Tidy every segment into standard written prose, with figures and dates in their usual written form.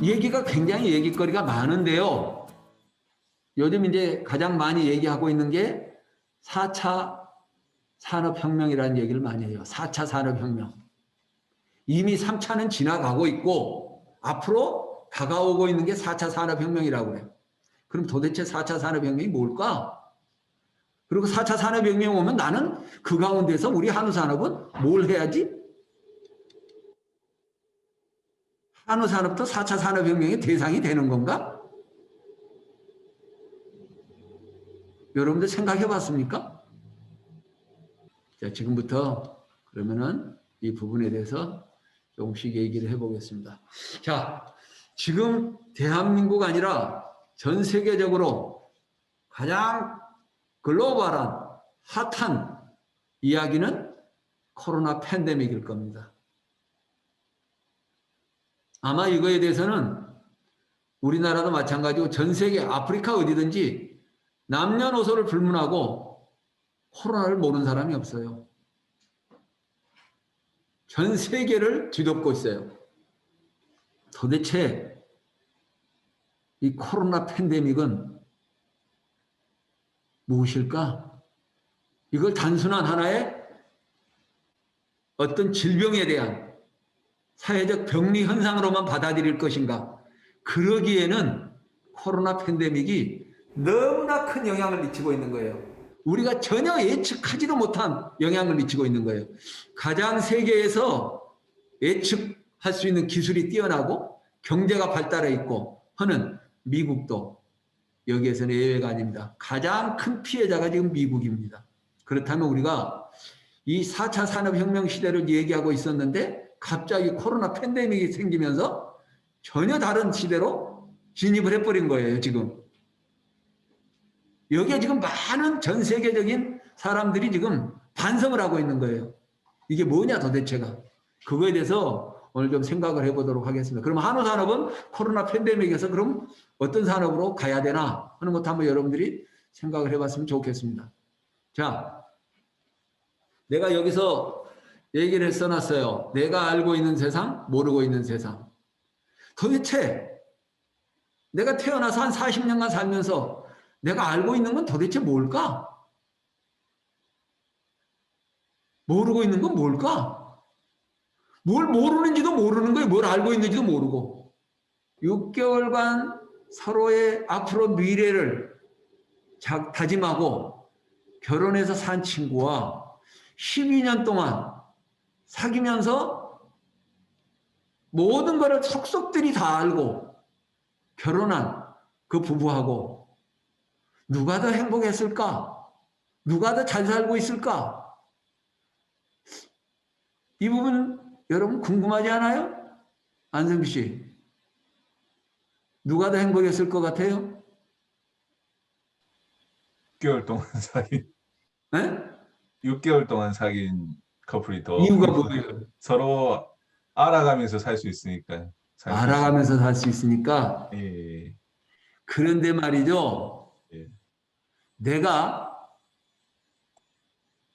얘기가 굉장히 얘기거리가 많은데요. 요즘 이제 가장 많이 얘기하고 있는 게 4차 산업혁명이라는 얘기를 많이 해요. 4차 산업혁명. 이미 3차는 지나가고 있고 앞으로 다가오고 있는 게 4차 산업혁명이라고 그래요. 그럼 도대체 4차 산업혁명이 뭘까? 그리고 4차 산업혁명 오면 나는 그 가운데서 우리 한우산업은 뭘 해야지? 한우산업도 4차 산업혁명의 대상이 되는 건가? 여러분들 생각해 봤습니까? 자, 지금부터 그러면은 이 부분에 대해서 조금씩 얘기를 해보겠습니다. 자, 지금 대한민국 아니라 전 세계적으로 가장 글로벌한 핫한 이야기는 코로나 팬데믹일 겁니다. 아마 이거에 대해서는 우리나라도 마찬가지고 전 세계 아프리카 어디든지 남녀노소를 불문하고 코로나를 모르는 사람이 없어요. 전 세계를 뒤덮고 있어요. 도대체 이 코로나 팬데믹은 무엇일까? 이걸 단순한 하나의 어떤 질병에 대한 사회적 병리 현상으로만 받아들일 것인가? 그러기에는 코로나 팬데믹이 너무나 큰 영향을 미치고 있는 거예요. 우리가 전혀 예측하지도 못한 영향을 미치고 있는 거예요. 가장 세계에서 예측할 수 있는 기술이 뛰어나고 경제가 발달해 있고 하는 미국도 여기에서는 예외가 아닙니다. 가장 큰 피해자가 지금 미국입니다. 그렇다면 우리가 이 4차 산업혁명 시대를 얘기하고 있었는데 갑자기 코로나 팬데믹이 생기면서 전혀 다른 시대로 진입을 해버린 거예요, 지금. 여기에 지금 많은 전 세계적인 사람들이 지금 반성을 하고 있는 거예요. 이게 뭐냐 도대체가. 그거에 대해서 오늘 좀 생각을 해보도록 하겠습니다. 그럼 한우산업은 코로나 팬데믹에서 그럼 어떤 산업으로 가야 되나 하는 것도 한번 여러분들이 생각을 해봤으면 좋겠습니다. 자, 내가 여기서 얘기를 써놨어요. 내가 알고 있는 세상, 모르고 있는 세상. 도대체 내가 태어나서 한 40년간 살면서 내가 알고 있는 건 도대체 뭘까? 모르고 있는 건 뭘까? 뭘 모르는지도 모르는 거예요. 뭘 알고 있는지도 모르고. 6개월간 서로의 앞으로 미래를 다짐하고 결혼해서 산 친구와 12년 동안 사귀면서 모든 것을 속속들이 다 알고 결혼한 그 부부하고 누가 더 행복했을까? 누가 더 잘 살고 있을까? 이 부분 여러분 궁금하지 않아요? 안성기 씨. 누가 더 행복했을 것 같아요? 6개월 동안 사귄 네? 6개월 동안 사귄 커플이 더 이유가 뭐예요? 서로 알아가면서 살 수 있으니까요. 살 수 있으니까. 알아가면서 살 수 있으니까. 예, 그런데 말이죠. 예. 내가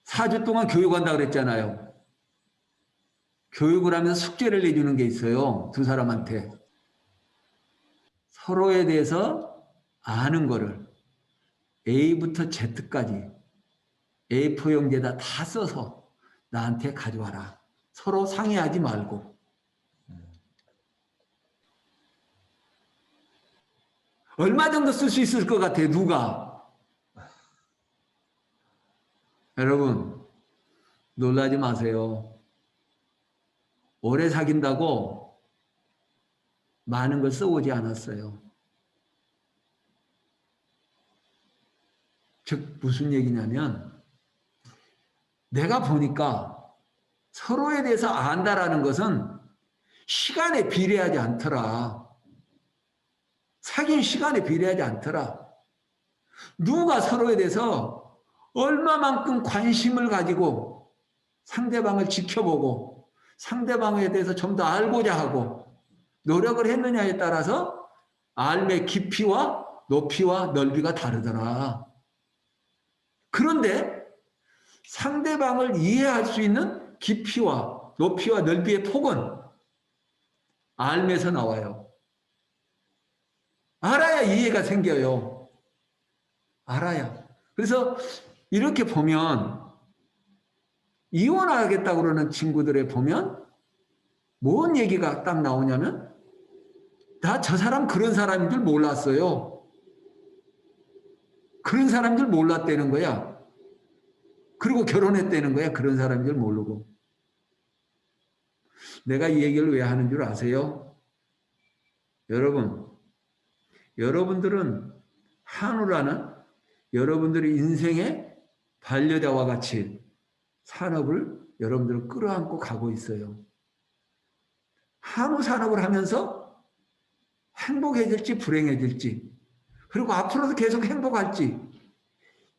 4주 동안 교육한다고 그랬잖아요. 교육을 하면서 숙제를 내주는 게 있어요. 두 사람한테. 서로에 대해서 아는 거를 A부터 Z까지 A4 용지에다 다 써서 나한테 가져와라. 서로 상의하지 말고. 얼마 정도 쓸 수 있을 것 같아요? 누가? 여러분 놀라지 마세요. 오래 사귄다고 많은 걸 써오지 않았어요. 즉 무슨 얘기냐면 내가 보니까 서로에 대해서 안다라는 것은 시간에 비례하지 않더라. 사귄 시간에 비례하지 않더라. 누가 서로에 대해서 얼마만큼 관심을 가지고 상대방을 지켜보고 상대방에 대해서 좀 더 알고자 하고 노력을 했느냐에 따라서 삶의 깊이와 높이와 넓이가 다르더라. 그런데 상대방을 이해할 수 있는 깊이와 높이와 넓이의 폭은 삶에서 나와요. 알아야 이해가 생겨요. 알아야. 그래서 이렇게 보면 이혼하겠다고 그러는 친구들에 보면 뭔 얘기가 딱 나오냐면 다 저 사람 그런 사람인 줄 몰랐어요. 그런 사람인 줄 몰랐다는 거야. 그리고 결혼했다는 거야. 그런 사람인 줄 모르고. 내가 이 얘기를 왜 하는 줄 아세요? 여러분들은 한우라는 여러분들의 인생의 반려자와 같이 산업을 여러분들은 끌어안고 가고 있어요. 한우 산업을 하면서 행복해질지 불행해질지 그리고 앞으로도 계속 행복할지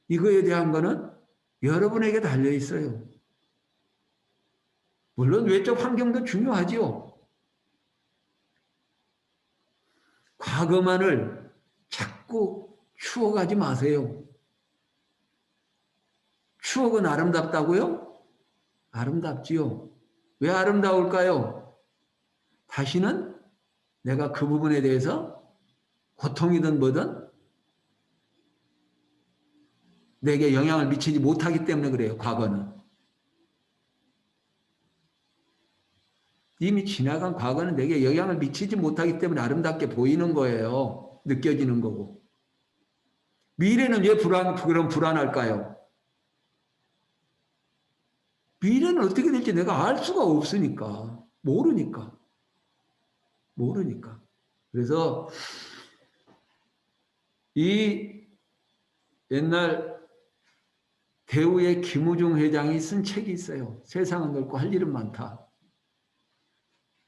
이거에 대한 거는 여러분에게 달려 있어요. 물론 외적 환경도 중요하지요. 과거만을 자꾸 추억하지 마세요. 추억은 아름답다고요? 아름답지요. 왜 아름다울까요? 다시는 내가 그 부분에 대해서 고통이든 뭐든 내게 영향을 미치지 못하기 때문에 그래요. 과거는. 이미 지나간 과거는 내게 영향을 미치지 못하기 때문에 아름답게 보이는 거예요. 느껴지는 거고. 미래는 왜 그럼 불안할까요? 미래는 어떻게 될지 내가 알 수가 없으니까. 모르니까. 그래서 이 옛날 대우의 김우중 회장이 쓴 책이 있어요. 세상은 넓고 할 일은 많다.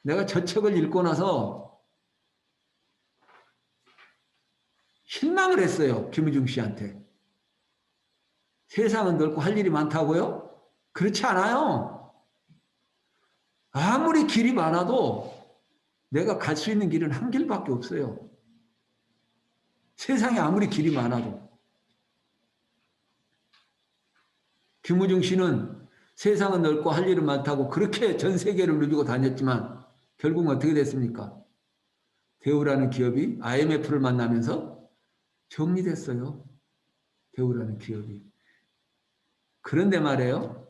내가 저 책을 읽고 나서 실망을 했어요. 김우중 씨한테. 세상은 넓고 할 일이 많다고요? 그렇지 않아요. 아무리 길이 많아도 내가 갈 수 있는 길은 한 길밖에 없어요. 세상에 아무리 길이 많아도. 김우중 씨는 세상은 넓고 할 일은 많다고 그렇게 전 세계를 누비고 다녔지만 결국은 어떻게 됐습니까? 대우라는 기업이 IMF를 만나면서 정리됐어요. 대우라는 기업이. 그런데 말이에요.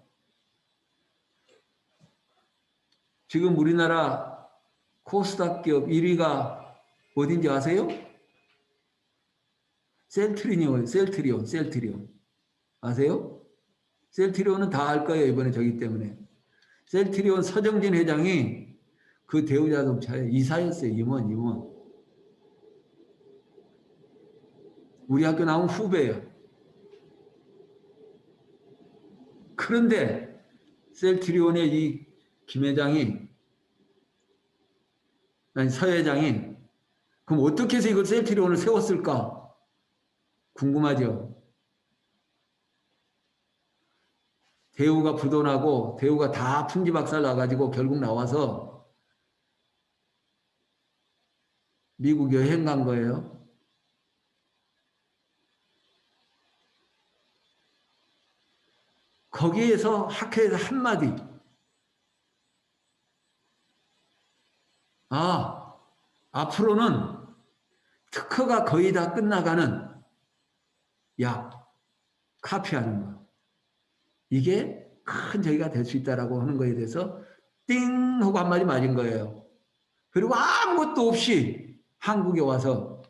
지금 우리나라 코스닥 기업 1위가 어딘지 아세요? 셀트리온이에요. 셀트리온. 아세요? 셀트리온은 다 알 거예요. 이번에 저기 때문에. 셀트리온 서정진 회장이 그 대우자동차의 이사였어요. 임원. 우리 학교 나온 후배예요. 그런데 셀트리온의 이 김 회장이 아니 서 회장이 그럼 어떻게 해서 이걸 셀트리온을 세웠을까? 궁금하죠? 대우가 부도나고 대우가 다 풍지박살 나가지고 결국 나와서 미국 여행 간 거예요. 거기에서 학회에서 한마디. 앞으로는 특허가 거의 다 끝나가는 약, 카피하는 거. 이게 큰 저기가 될 수 있다라고 하는 거에 대해서 띵 하고 한마디 맞은 거예요. 그리고 아무것도 없이 한국에 와서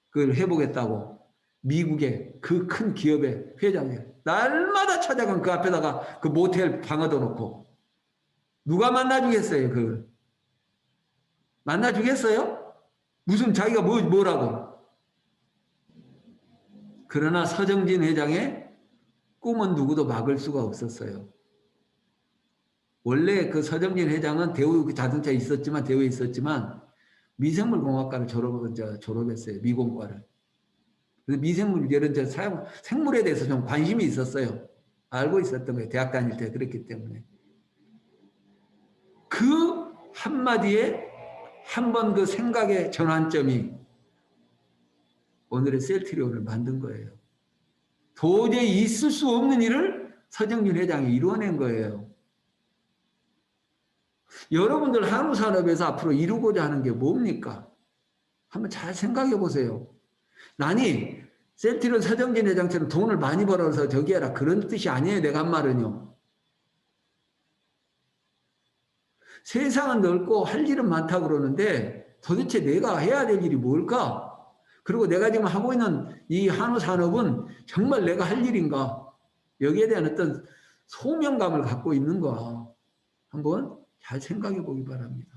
그걸 해보겠다고 미국의 그 큰 기업의 회장이 날마다 찾아간 그 앞에다가 그 모텔 방 얻어놓고 누가 만나주겠어요, 그걸? 만나주겠어요? 무슨 자기가 뭐라고? 그러나 서정진 회장의 꿈은 누구도 막을 수가 없었어요. 원래 그 서정진 회장은 대우 자동차에 있었지만, 대우에 있었지만, 미생물공학과를 졸업했어요. 미공과를. 그래서 미생물, 이런 생물에 대해서 좀 관심이 있었어요. 알고 있었던 거예요. 대학 다닐 때 그랬기 때문에. 그 한마디에 한 번 그 생각의 전환점이 오늘의 셀트리온을 만든 거예요. 도저히 있을 수 없는 일을 서정진 회장이 이루어낸 거예요. 여러분들 한우산업에서 앞으로 이루고자 하는 게 뭡니까? 한번 잘 생각해 보세요. 나니 센트럴 서정진 회장처럼 돈을 많이 벌어서 저기 해라 그런 뜻이 아니에요. 내가 한 말은요. 세상은 넓고 할 일은 많다고 그러는데 도대체 내가 해야 될 일이 뭘까? 그리고 내가 지금 하고 있는 이 한우 산업은 정말 내가 할 일인가? 여기에 대한 어떤 소명감을 갖고 있는가? 한번 잘 생각해 보기 바랍니다.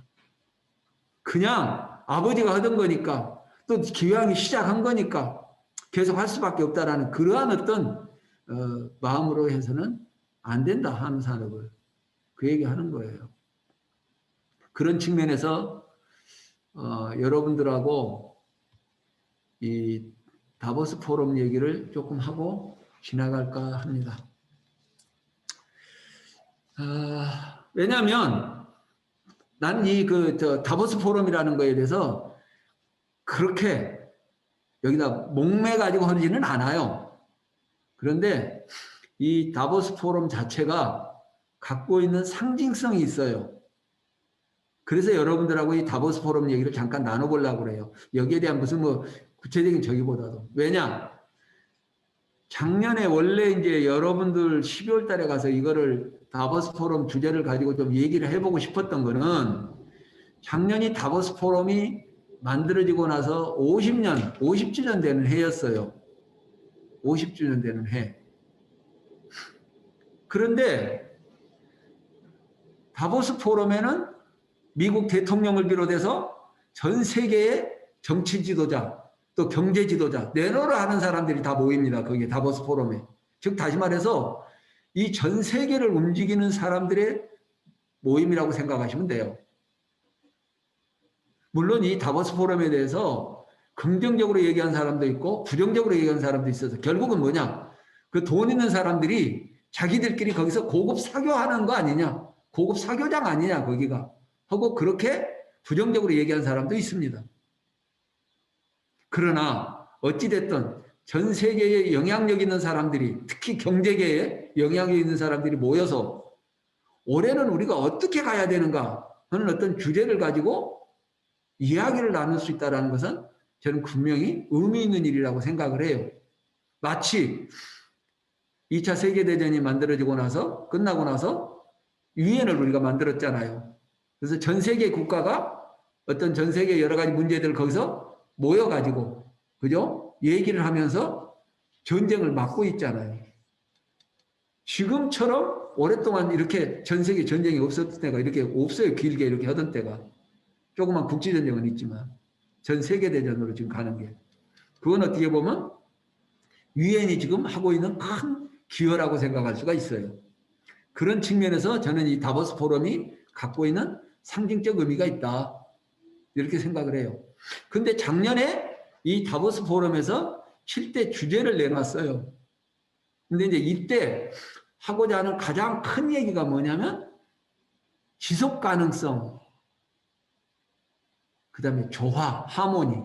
그냥 아버지가 하던 거니까 또 기왕이 시작한 거니까 계속 할 수밖에 없다라는 그러한 어떤 마음으로 해서는 안 된다 한우 산업을 그 얘기하는 거예요. 그런 측면에서 여러분들하고 이 다보스 포럼 얘기를 조금 하고 지나갈까 합니다. 왜냐하면 나는 이 다보스 포럼이라는 거에 대해서 그렇게 여기다 목매 가지고 하지는 않아요. 그런데 이 다보스 포럼 자체가 갖고 있는 상징성이 있어요. 그래서 여러분들하고 이 다보스 포럼 얘기를 잠깐 나눠보려고 그래요. 여기에 대한 무슨 뭐 구체적인 저기보다도. 왜냐? 작년에 원래 이제 여러분들 12월 달에 가서 이거를 다보스 포럼 주제를 가지고 좀 얘기를 해보고 싶었던 거는 작년이 다보스 포럼이 만들어지고 나서 50주년 되는 해였어요. 50주년 되는 해. 그런데 다보스 포럼에는 미국 대통령을 비롯해서 전 세계의 정치 지도자, 또 경제 지도자, 내노라 하는 사람들이 다 모입니다. 거기에 다보스 포럼에. 즉 다시 말해서 이 전 세계를 움직이는 사람들의 모임이라고 생각하시면 돼요. 물론 이 다보스 포럼에 대해서 긍정적으로 얘기한 사람도 있고 부정적으로 얘기한 사람도 있어서 결국은 뭐냐? 그 돈 있는 사람들이 자기들끼리 거기서 고급 사교하는 거 아니냐? 고급 사교장 아니냐 거기가? 하고 그렇게 부정적으로 얘기한 사람도 있습니다. 그러나 어찌됐든 전 세계에 영향력 있는 사람들이 특히 경제계에 영향력 있는 사람들이 모여서 올해는 우리가 어떻게 가야 되는가 하는 어떤 주제를 가지고 이야기를 나눌 수 있다는 것은 저는 분명히 의미 있는 일이라고 생각을 해요. 마치 2차 세계대전이 만들어지고 나서 끝나고 나서 유엔을 우리가 만들었잖아요. 그래서 전 세계 국가가 어떤 전 세계 여러 가지 문제들을 거기서 모여가지고 그죠? 얘기를 하면서 전쟁을 막고 있잖아요. 지금처럼 오랫동안 이렇게 전 세계 전쟁이 없었던 때가 이렇게 없어요. 길게 이렇게 하던 때가. 조그만 국지전쟁은 있지만 전 세계대전으로 지금 가는 게. 그건 어떻게 보면 유엔이 지금 하고 있는 큰 기여라고 생각할 수가 있어요. 그런 측면에서 저는 이 다보스 포럼이 갖고 있는 상징적 의미가 있다. 이렇게 생각을 해요. 근데 작년에 이 다보스 포럼에서 7대 주제를 내놨어요. 근데 이제 이때 하고자 하는 가장 큰 얘기가 뭐냐면 지속 가능성, 그 다음에 조화, 하모니,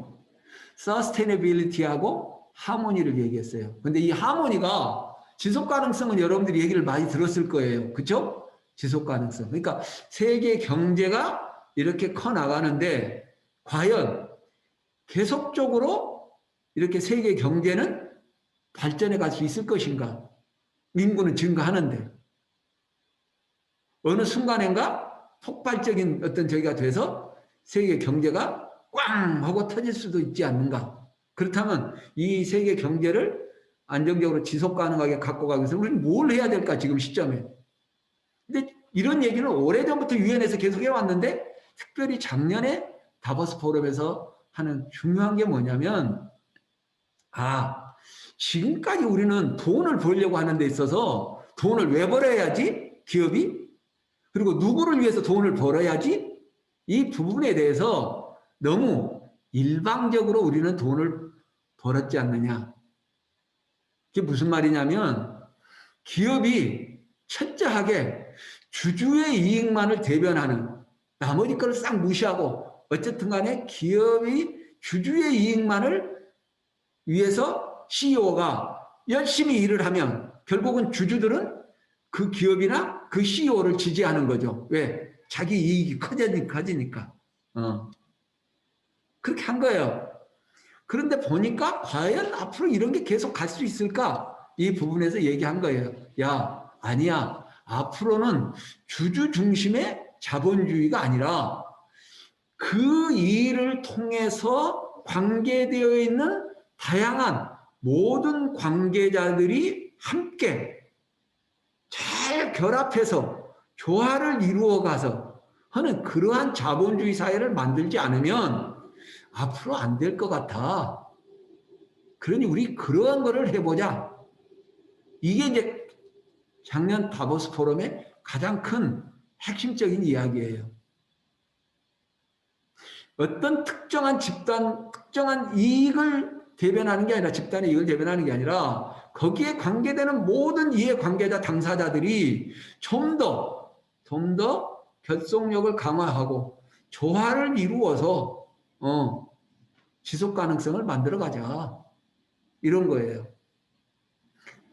서스테이너빌리티하고 하모니를 얘기했어요. 근데 이 하모니가 지속 가능성은 여러분들이 얘기를 많이 들었을 거예요. 그렇죠? 지속 가능성. 그러니까 세계 경제가 이렇게 커 나가는데 과연 계속적으로 이렇게 세계 경제는 발전해 갈 수 있을 것인가? 인구는 증가하는데 어느 순간인가 폭발적인 어떤 저기가 돼서 세계 경제가 꽝 하고 터질 수도 있지 않는가? 그렇다면 이 세계 경제를 안정적으로 지속 가능하게 갖고 가기 위해서 우리는 뭘 해야 될까 지금 시점에? 근데 이런 얘기는 오래전부터 유엔에서 계속 해왔는데 특별히 작년에 다보스 포럼에서 하는 중요한 게 뭐냐면 지금까지 우리는 돈을 벌려고 하는 데 있어서 돈을 왜 벌어야지? 기업이? 그리고 누구를 위해서 돈을 벌어야지? 이 부분에 대해서 너무 일방적으로 우리는 돈을 벌었지 않느냐. 그게 무슨 말이냐면 기업이 철저하게 주주의 이익만을 대변하는 나머지 거를 싹 무시하고 어쨌든 간에 기업이 주주의 이익만을 위해서 CEO가 열심히 일을 하면 결국은 주주들은 그 기업이나 그 CEO를 지지하는 거죠. 왜? 자기 이익이 커지니까. 그렇게 한 거예요. 그런데 보니까 과연 앞으로 이런 게 계속 갈 수 있을까? 이 부분에서 얘기한 거예요. 야, 아니야. 앞으로는 주주 중심의 자본주의가 아니라 그 일을 통해서 관계되어 있는 다양한 모든 관계자들이 함께 잘 결합해서 조화를 이루어 가서 하는 그러한 자본주의 사회를 만들지 않으면 앞으로 안 될 것 같아. 그러니 우리 그러한 거를 해보자. 이게 이제 작년 다보스 포럼의 가장 큰 핵심적인 이야기예요. 어떤 특정한 집단, 특정한 이익을 대변하는 게 아니라 집단의 이익을 대변하는 게 아니라 거기에 관계되는 모든 이해관계자 당사자들이 좀 더 결속력을 강화하고 조화를 이루어서 지속 가능성을 만들어 가자. 이런 거예요.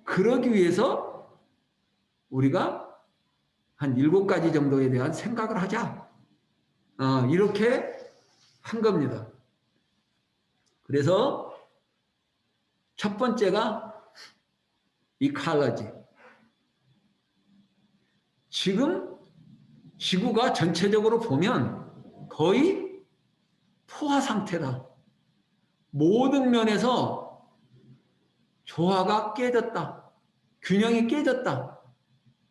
그러기 위해서 우리가 한 7가지 정도에 대한 생각을 하자. 이렇게 한 겁니다. 그래서 첫 번째가 이칼러지. 지금 지구가 전체적으로 보면 거의 포화 상태다. 모든 면에서 조화가 깨졌다. 균형이 깨졌다.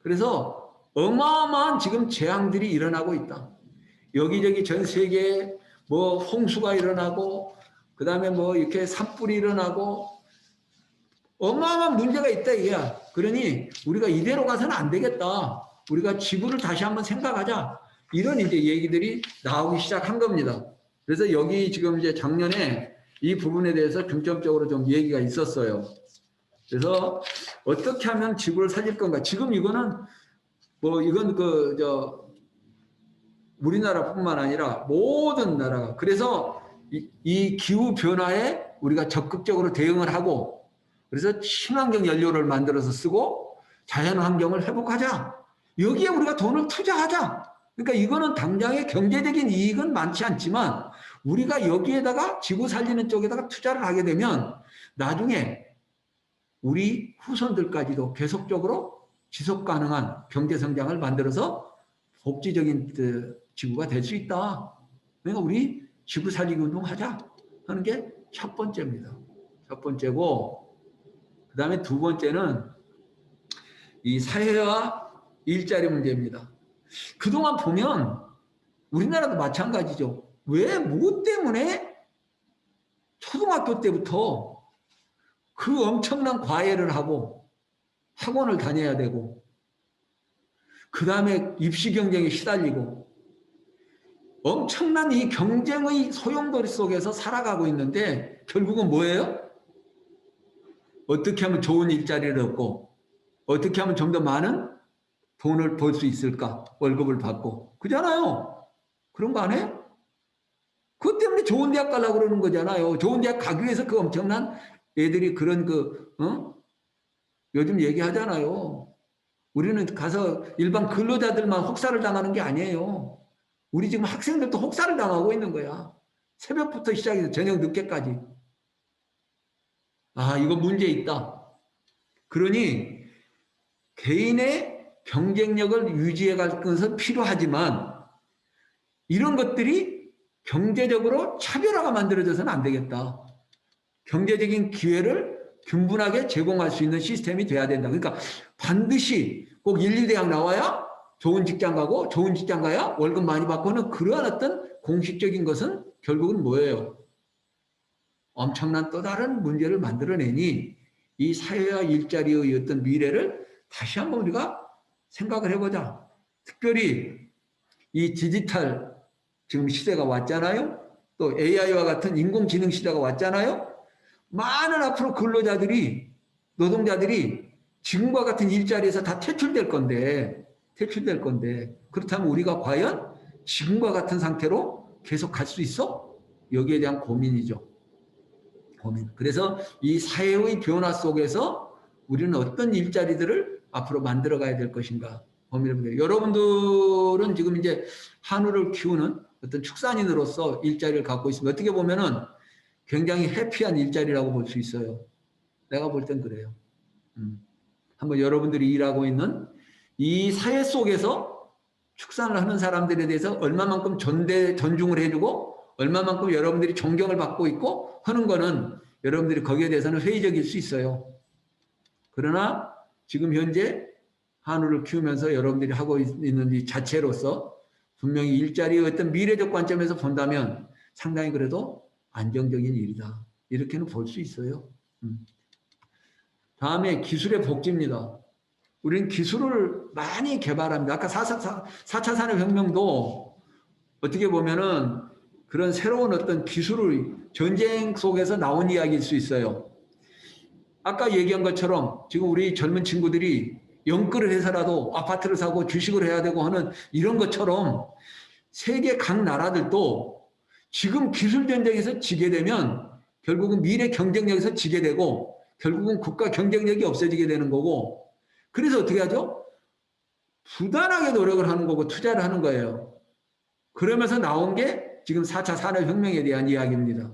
그래서 어마어마한 지금 재앙들이 일어나고 있다. 여기저기 전 세계에 뭐 홍수가 일어나고 그 다음에 뭐 이렇게 산불이 일어나고 어마어마한 문제가 있다 이거야. 그러니 우리가 이대로 가서는 안 되겠다. 우리가 지구를 다시 한번 생각하자. 이런 이제 얘기들이 나오기 시작한 겁니다. 그래서 여기 지금 이제 작년에 이 부분에 대해서 중점적으로 좀 얘기가 있었어요. 그래서 어떻게 하면 지구를 살릴 건가? 지금 이거는 뭐 이건 우리나라뿐만 아니라 모든 나라가 그래서 이 기후 변화에 우리가 적극적으로 대응을 하고 그래서 친환경 연료를 만들어서 쓰고 자연 환경을 회복하자. 여기에 우리가 돈을 투자하자. 그러니까 이거는 당장의 경제적인 이익은 많지 않지만 우리가 여기에다가 지구 살리는 쪽에다가 투자를 하게 되면 나중에 우리 후손들까지도 계속적으로 지속 가능한 경제 성장을 만들어서 복지적인 지구가 될 수 있다. 그러니까 우리 지구 살리기 운동하자 하는 게 첫 번째입니다. 첫 번째고 그 다음에 두 번째는 이 사회와 일자리 문제입니다. 그동안 보면 우리나라도 마찬가지죠. 왜, 뭐 때문에 초등학교 때부터 그 엄청난 과외를 하고 학원을 다녀야 되고 그 다음에 입시 경쟁에 시달리고 엄청난 이 경쟁의 소용돌이 속에서 살아가고 있는데 결국은 뭐예요? 어떻게 하면 좋은 일자리를 얻고 어떻게 하면 좀 더 많은 돈을 벌 수 있을까? 월급을 받고 그잖아요. 그런 거 안 해요? 그것 때문에 좋은 대학 가려고 그러는 거잖아요. 좋은 대학 가기 위해서 그 엄청난 애들이 그런 요즘 얘기하잖아요. 우리는 가서 일반 근로자들만 혹사를 당하는 게 아니에요. 우리 지금 학생들도 혹사를 당하고 있는 거야. 새벽부터 시작해서 저녁 늦게까지. 이거 문제 있다. 그러니 개인의 경쟁력을 유지해 갈 것은 필요하지만 이런 것들이 경제적으로 차별화가 만들어져서는 안 되겠다. 경제적인 기회를 균분하게 제공할 수 있는 시스템이 돼야 된다. 그러니까 반드시 꼭 1, 2대학 나와야 좋은 직장 가고 좋은 직장 가야 월급 많이 받고는 그러한 어떤 공식적인 것은 결국은 뭐예요? 엄청난 또 다른 문제를 만들어내니 이 사회와 일자리의 어떤 미래를 다시 한번 우리가 생각을 해보자. 특별히 이 디지털 지금 시대가 왔잖아요. 또 AI와 같은 인공지능 시대가 왔잖아요. 많은 앞으로 근로자들이 노동자들이 지금과 같은 일자리에서 다 퇴출될 건데 그렇다면 우리가 과연 지금과 같은 상태로 계속 갈 수 있어? 여기에 대한 고민이죠. 고민. 그래서 이 사회의 변화 속에서 우리는 어떤 일자리들을 앞으로 만들어 가야 될 것인가 고민해보세요. 여러분들은 지금 이제 한우를 키우는 어떤 축산인으로서 일자리를 갖고 있습니다. 어떻게 보면은 굉장히 해피한 일자리라고 볼 수 있어요. 내가 볼 땐 그래요. 한번 여러분들이 일하고 있는 이 사회 속에서 축산을 하는 사람들에 대해서 얼마만큼 존중을 해주고 얼마만큼 여러분들이 존경을 받고 있고 하는 거는 여러분들이 거기에 대해서는 회의적일 수 있어요. 그러나 지금 현재 한우를 키우면서 여러분들이 하고 있는 이 자체로서 분명히 일자리의 어떤 미래적 관점에서 본다면 상당히 그래도 안정적인 일이다. 이렇게는 볼 수 있어요. 다음에 기술의 복지입니다. 우리는 기술을 많이 개발합니다. 아까 4차 산업혁명도 어떻게 보면은 그런 새로운 어떤 기술을 전쟁 속에서 나온 이야기일 수 있어요. 아까 얘기한 것처럼 지금 우리 젊은 친구들이 연끌을 해서라도 아파트를 사고 주식을 해야 되고 하는 이런 것처럼 세계 각 나라들도 지금 기술 전쟁에서 지게 되면 결국은 미래 경쟁력에서 지게 되고 결국은 국가 경쟁력이 없어지게 되는 거고 그래서 어떻게 하죠? 부단하게 노력을 하는 거고 투자를 하는 거예요. 그러면서 나온 게 지금 4차 산업혁명에 대한 이야기입니다.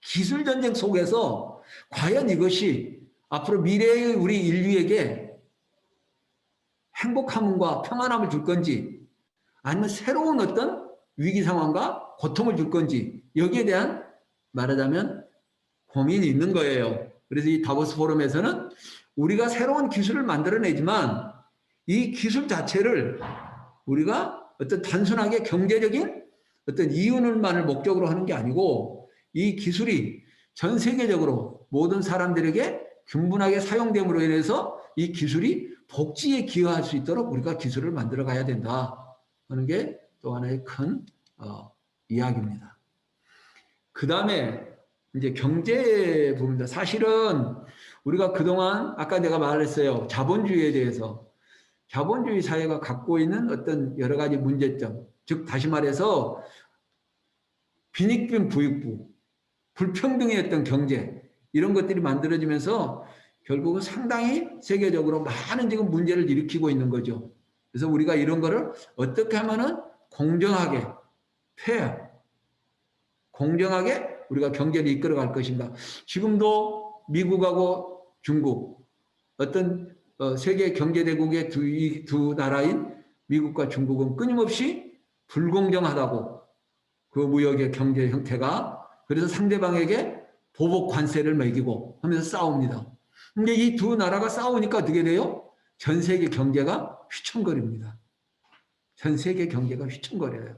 기술 전쟁 속에서 과연 이것이 앞으로 미래의 우리 인류에게 행복함과 평안함을 줄 건지 아니면 새로운 어떤 위기 상황과 고통을 줄 건지 여기에 대한 말하자면 고민이 있는 거예요. 그래서 이 다보스 포럼에서는 우리가 새로운 기술을 만들어내지만 이 기술 자체를 우리가 어떤 단순하게 경제적인 어떤 이윤을만을 목적으로 하는 게 아니고 이 기술이 전 세계적으로 모든 사람들에게 균분하게 사용됨으로 인해서 이 기술이 복지에 기여할 수 있도록 우리가 기술을 만들어 가야 된다 하는 게 또 하나의 큰 이야기입니다. 그 다음에 이제 경제 부분입니다. 사실은 우리가 그동안 아까 내가 말했어요. 자본주의에 대해서 자본주의 사회가 갖고 있는 어떤 여러 가지 문제점, 즉 다시 말해서 빈익빈 부익부, 불평등의 어떤 경제 이런 것들이 만들어지면서 결국은 상당히 세계적으로 많은 지금 문제를 일으키고 있는 거죠. 그래서 우리가 이런 거를 어떻게 하면은 공정하게, 공정하게 우리가 경제를 이끌어 갈 것인가. 지금도 미국하고 중국, 어떤 세계 경제대국의 두 나라인 미국과 중국은 끊임없이 불공정하다고 그 무역의 경제 형태가 그래서 상대방에게 보복 관세를 매기고 하면서 싸웁니다. 근데 이 두 나라가 싸우니까 어떻게 돼요? 전 세계 경제가 휘청거립니다. 전 세계 경제가 휘청거려요.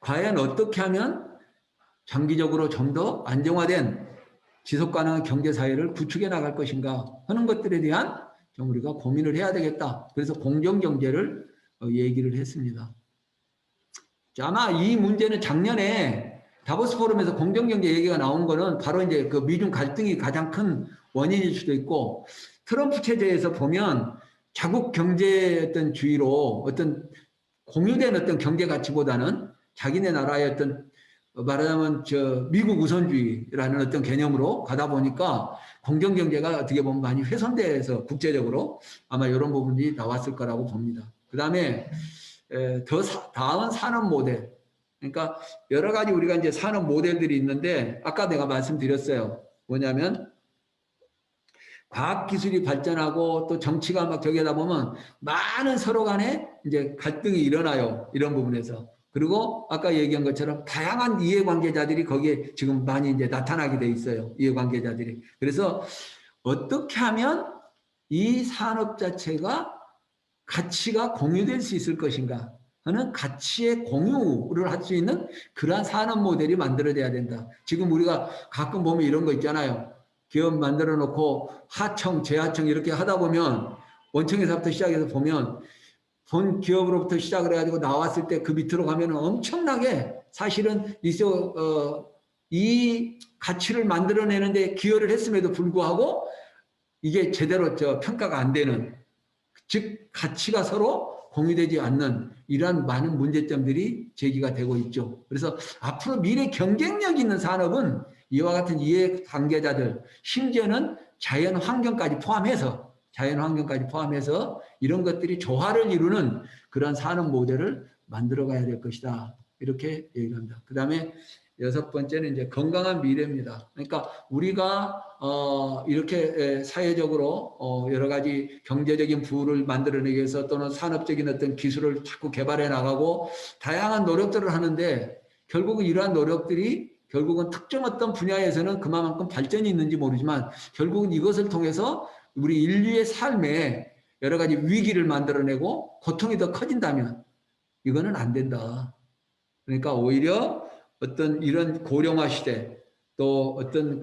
과연 어떻게 하면 장기적으로 좀 더 안정화된 지속가능한 경제사회를 구축해 나갈 것인가 하는 것들에 대한 좀 우리가 고민을 해야 되겠다. 그래서 공정경제를 얘기를 했습니다. 아마 이 문제는 작년에 다보스 포럼에서 공정경제 얘기가 나온 거는 바로 이제 그 미중 갈등이 가장 큰 원인일 수도 있고 트럼프 체제에서 보면 자국 경제 어떤 주의로 어떤 공유된 어떤 경제 가치보다는 자기네 나라의 어떤 말하자면 미국 우선주의라는 어떤 개념으로 가다 보니까 공정경제가 어떻게 보면 많이 훼손돼서 국제적으로 아마 이런 부분이 나왔을 거라고 봅니다. 그 다음에 더 다음 산업 모델. 그러니까 여러 가지 우리가 이제 산업 모델들이 있는데 아까 내가 말씀드렸어요. 뭐냐면 과학기술이 발전하고 또 정치가 막 저기 하다 보면 많은 서로 간에 이제 갈등이 일어나요. 이런 부분에서. 그리고 아까 얘기한 것처럼 다양한 이해관계자들이 거기에 지금 많이 이제 나타나게 돼 있어요. 이해관계자들이. 그래서 어떻게 하면 이 산업 자체가 가치가 공유될 수 있을 것인가 하는 가치의 공유를 할 수 있는 그러한 산업 모델이 만들어져야 된다. 지금 우리가 가끔 보면 이런 거 있잖아요. 기업 만들어 놓고 하청, 재하청 이렇게 하다 보면 원청에서부터 시작해서 보면 본 기업으로부터 시작을 해가지고 나왔을 때 그 밑으로 가면 엄청나게 사실은 이 가치를 만들어내는데 기여를 했음에도 불구하고 이게 제대로 평가가 안 되는 즉 가치가 서로 공유되지 않는 이러한 많은 문제점들이 제기가 되고 있죠. 그래서 앞으로 미래 경쟁력 있는 산업은 이와 같은 이해관계자들 심지어는 자연환경까지 포함해서 이런 것들이 조화를 이루는 그런 산업 모델을 만들어가야 될 것이다. 이렇게 얘기합니다. 그 다음에 6번째는 이제 건강한 미래입니다. 그러니까 우리가 이렇게 사회적으로 여러 가지 경제적인 부를 만들어내기 위해서 또는 산업적인 어떤 기술을 자꾸 개발해 나가고 다양한 노력들을 하는데 결국은 이러한 노력들이 결국은 특정 어떤 분야에서는 그만큼 발전이 있는지 모르지만 결국은 이것을 통해서 우리 인류의 삶에 여러 가지 위기를 만들어내고 고통이 더 커진다면 이거는 안 된다. 그러니까 오히려 어떤 이런 고령화 시대 또 어떤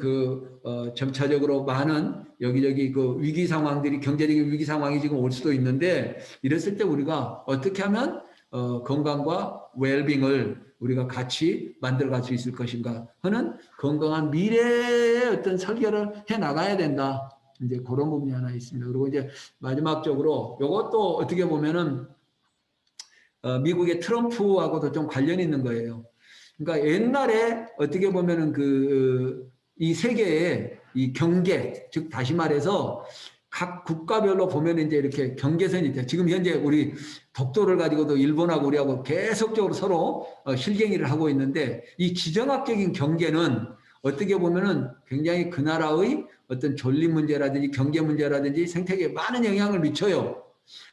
점차적으로 많은 여기저기 위기 상황들이 경제적인 위기 상황이 지금 올 수도 있는데 이랬을 때 우리가 어떻게 하면 건강과 웰빙을 우리가 같이 만들어갈 수 있을 것인가 하는 건강한 미래의 어떤 설계를 해 나가야 된다. 이제 그런 부분이 하나 있습니다. 그리고 이제 마지막적으로 이것도 어떻게 보면은 미국의 트럼프하고도 좀 관련이 있는 거예요. 그러니까 옛날에 어떻게 보면은 이 세계의 이 경계, 즉 다시 말해서 각 국가별로 보면 이제 이렇게 경계선이 있대요. 지금 현재 우리 독도를 가지고도 일본하고 우리하고 계속적으로 서로 실갱이를 하고 있는데 이 지정학적인 경계는 어떻게 보면은 굉장히 그 나라의 어떤 존립 문제라든지 경제 문제라든지 생태계에 많은 영향을 미쳐요.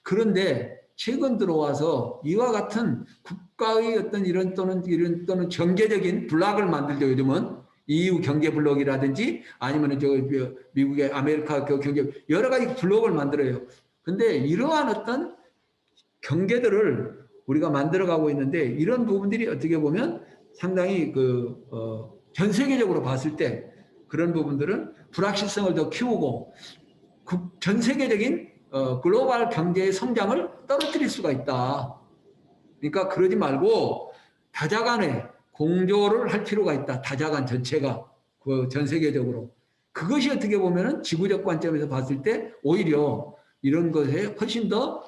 그런데 최근 들어와서 이와 같은 국가의 어떤 이런 또는 경제적인 블록을 만들죠. 요즘은 EU 경제 블록이라든지 아니면 미국의 아메리카 경제 여러 가지 블록을 만들어요. 근데 이러한 어떤 경계들을 우리가 만들어가고 있는데 이런 부분들이 어떻게 보면 상당히 전 세계적으로 봤을 때 그런 부분들은 불확실성을 더 키우고 전 세계적인 글로벌 경제의 성장을 떨어뜨릴 수가 있다. 그러니까 그러지 말고 다자간에 공조를 할 필요가 있다. 다자간 전체가 전 세계적으로. 그것이 어떻게 보면은 지구적 관점에서 봤을 때 오히려 이런 것에 훨씬 더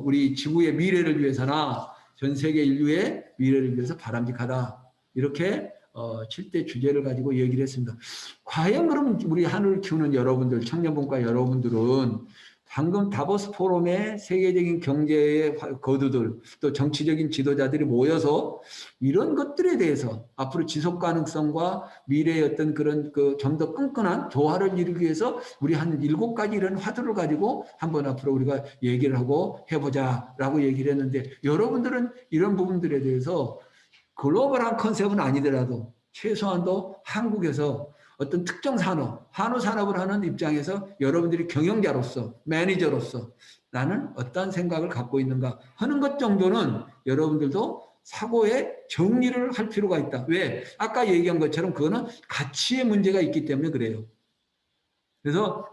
우리 지구의 미래를 위해서나 전 세계 인류의 미래를 위해서 바람직하다. 이렇게 7대 주제를 가지고 얘기를 했습니다. 과연 그럼 우리 하늘을 키우는 여러분들, 청년분과 여러분들은 방금 다보스 포럼의 세계적인 경제의 거두들 또 정치적인 지도자들이 모여서 이런 것들에 대해서 앞으로 지속 가능성과 미래의 어떤 그런 좀 더 끈끈한 조화를 이루기 위해서 우리 한 7가지 이런 화두를 가지고 한번 앞으로 우리가 얘기를 하고 해보자라고 얘기를 했는데 여러분들은 이런 부분들에 대해서 글로벌한 컨셉은 아니더라도 최소한도 한국에서 어떤 특정 산업, 한우 산업을 하는 입장에서 여러분들이 경영자로서, 매니저로서 나는 어떤 생각을 갖고 있는가 하는 것 정도는 여러분들도 사고의 정리를 할 필요가 있다. 왜? 아까 얘기한 것처럼 그거는 가치의 문제가 있기 때문에 그래요. 그래서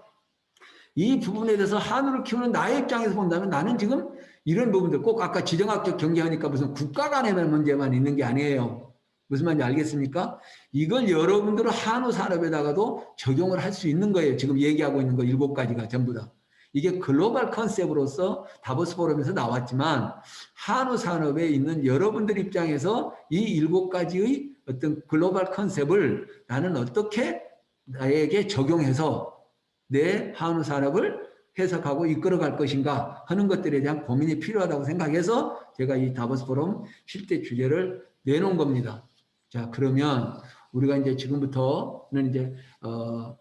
이 부분에 대해서 한우를 키우는 나의 입장에서 본다면 나는 지금 이런 부분들 꼭 아까 지정학적 경제하니까 무슨 국가 간의 문제만 있는 게 아니에요. 무슨 말인지 알겠습니까? 이걸 여러분들은 한우 산업에다가도 적용을 할 수 있는 거예요. 지금 얘기하고 있는 거 7가지가 전부 다. 이게 글로벌 컨셉으로서 다보스 포럼에서 나왔지만 한우 산업에 있는 여러분들 입장에서 이 7가지의 어떤 글로벌 컨셉을 나는 어떻게 나에게 적용해서 내 한우 산업을 해석하고 이끌어갈 것인가 하는 것들에 대한 고민이 필요하다고 생각해서 제가 이 다보스 포럼 10대 주제를 내놓은 겁니다. 자, 그러면 우리가 이제 지금부터는 이제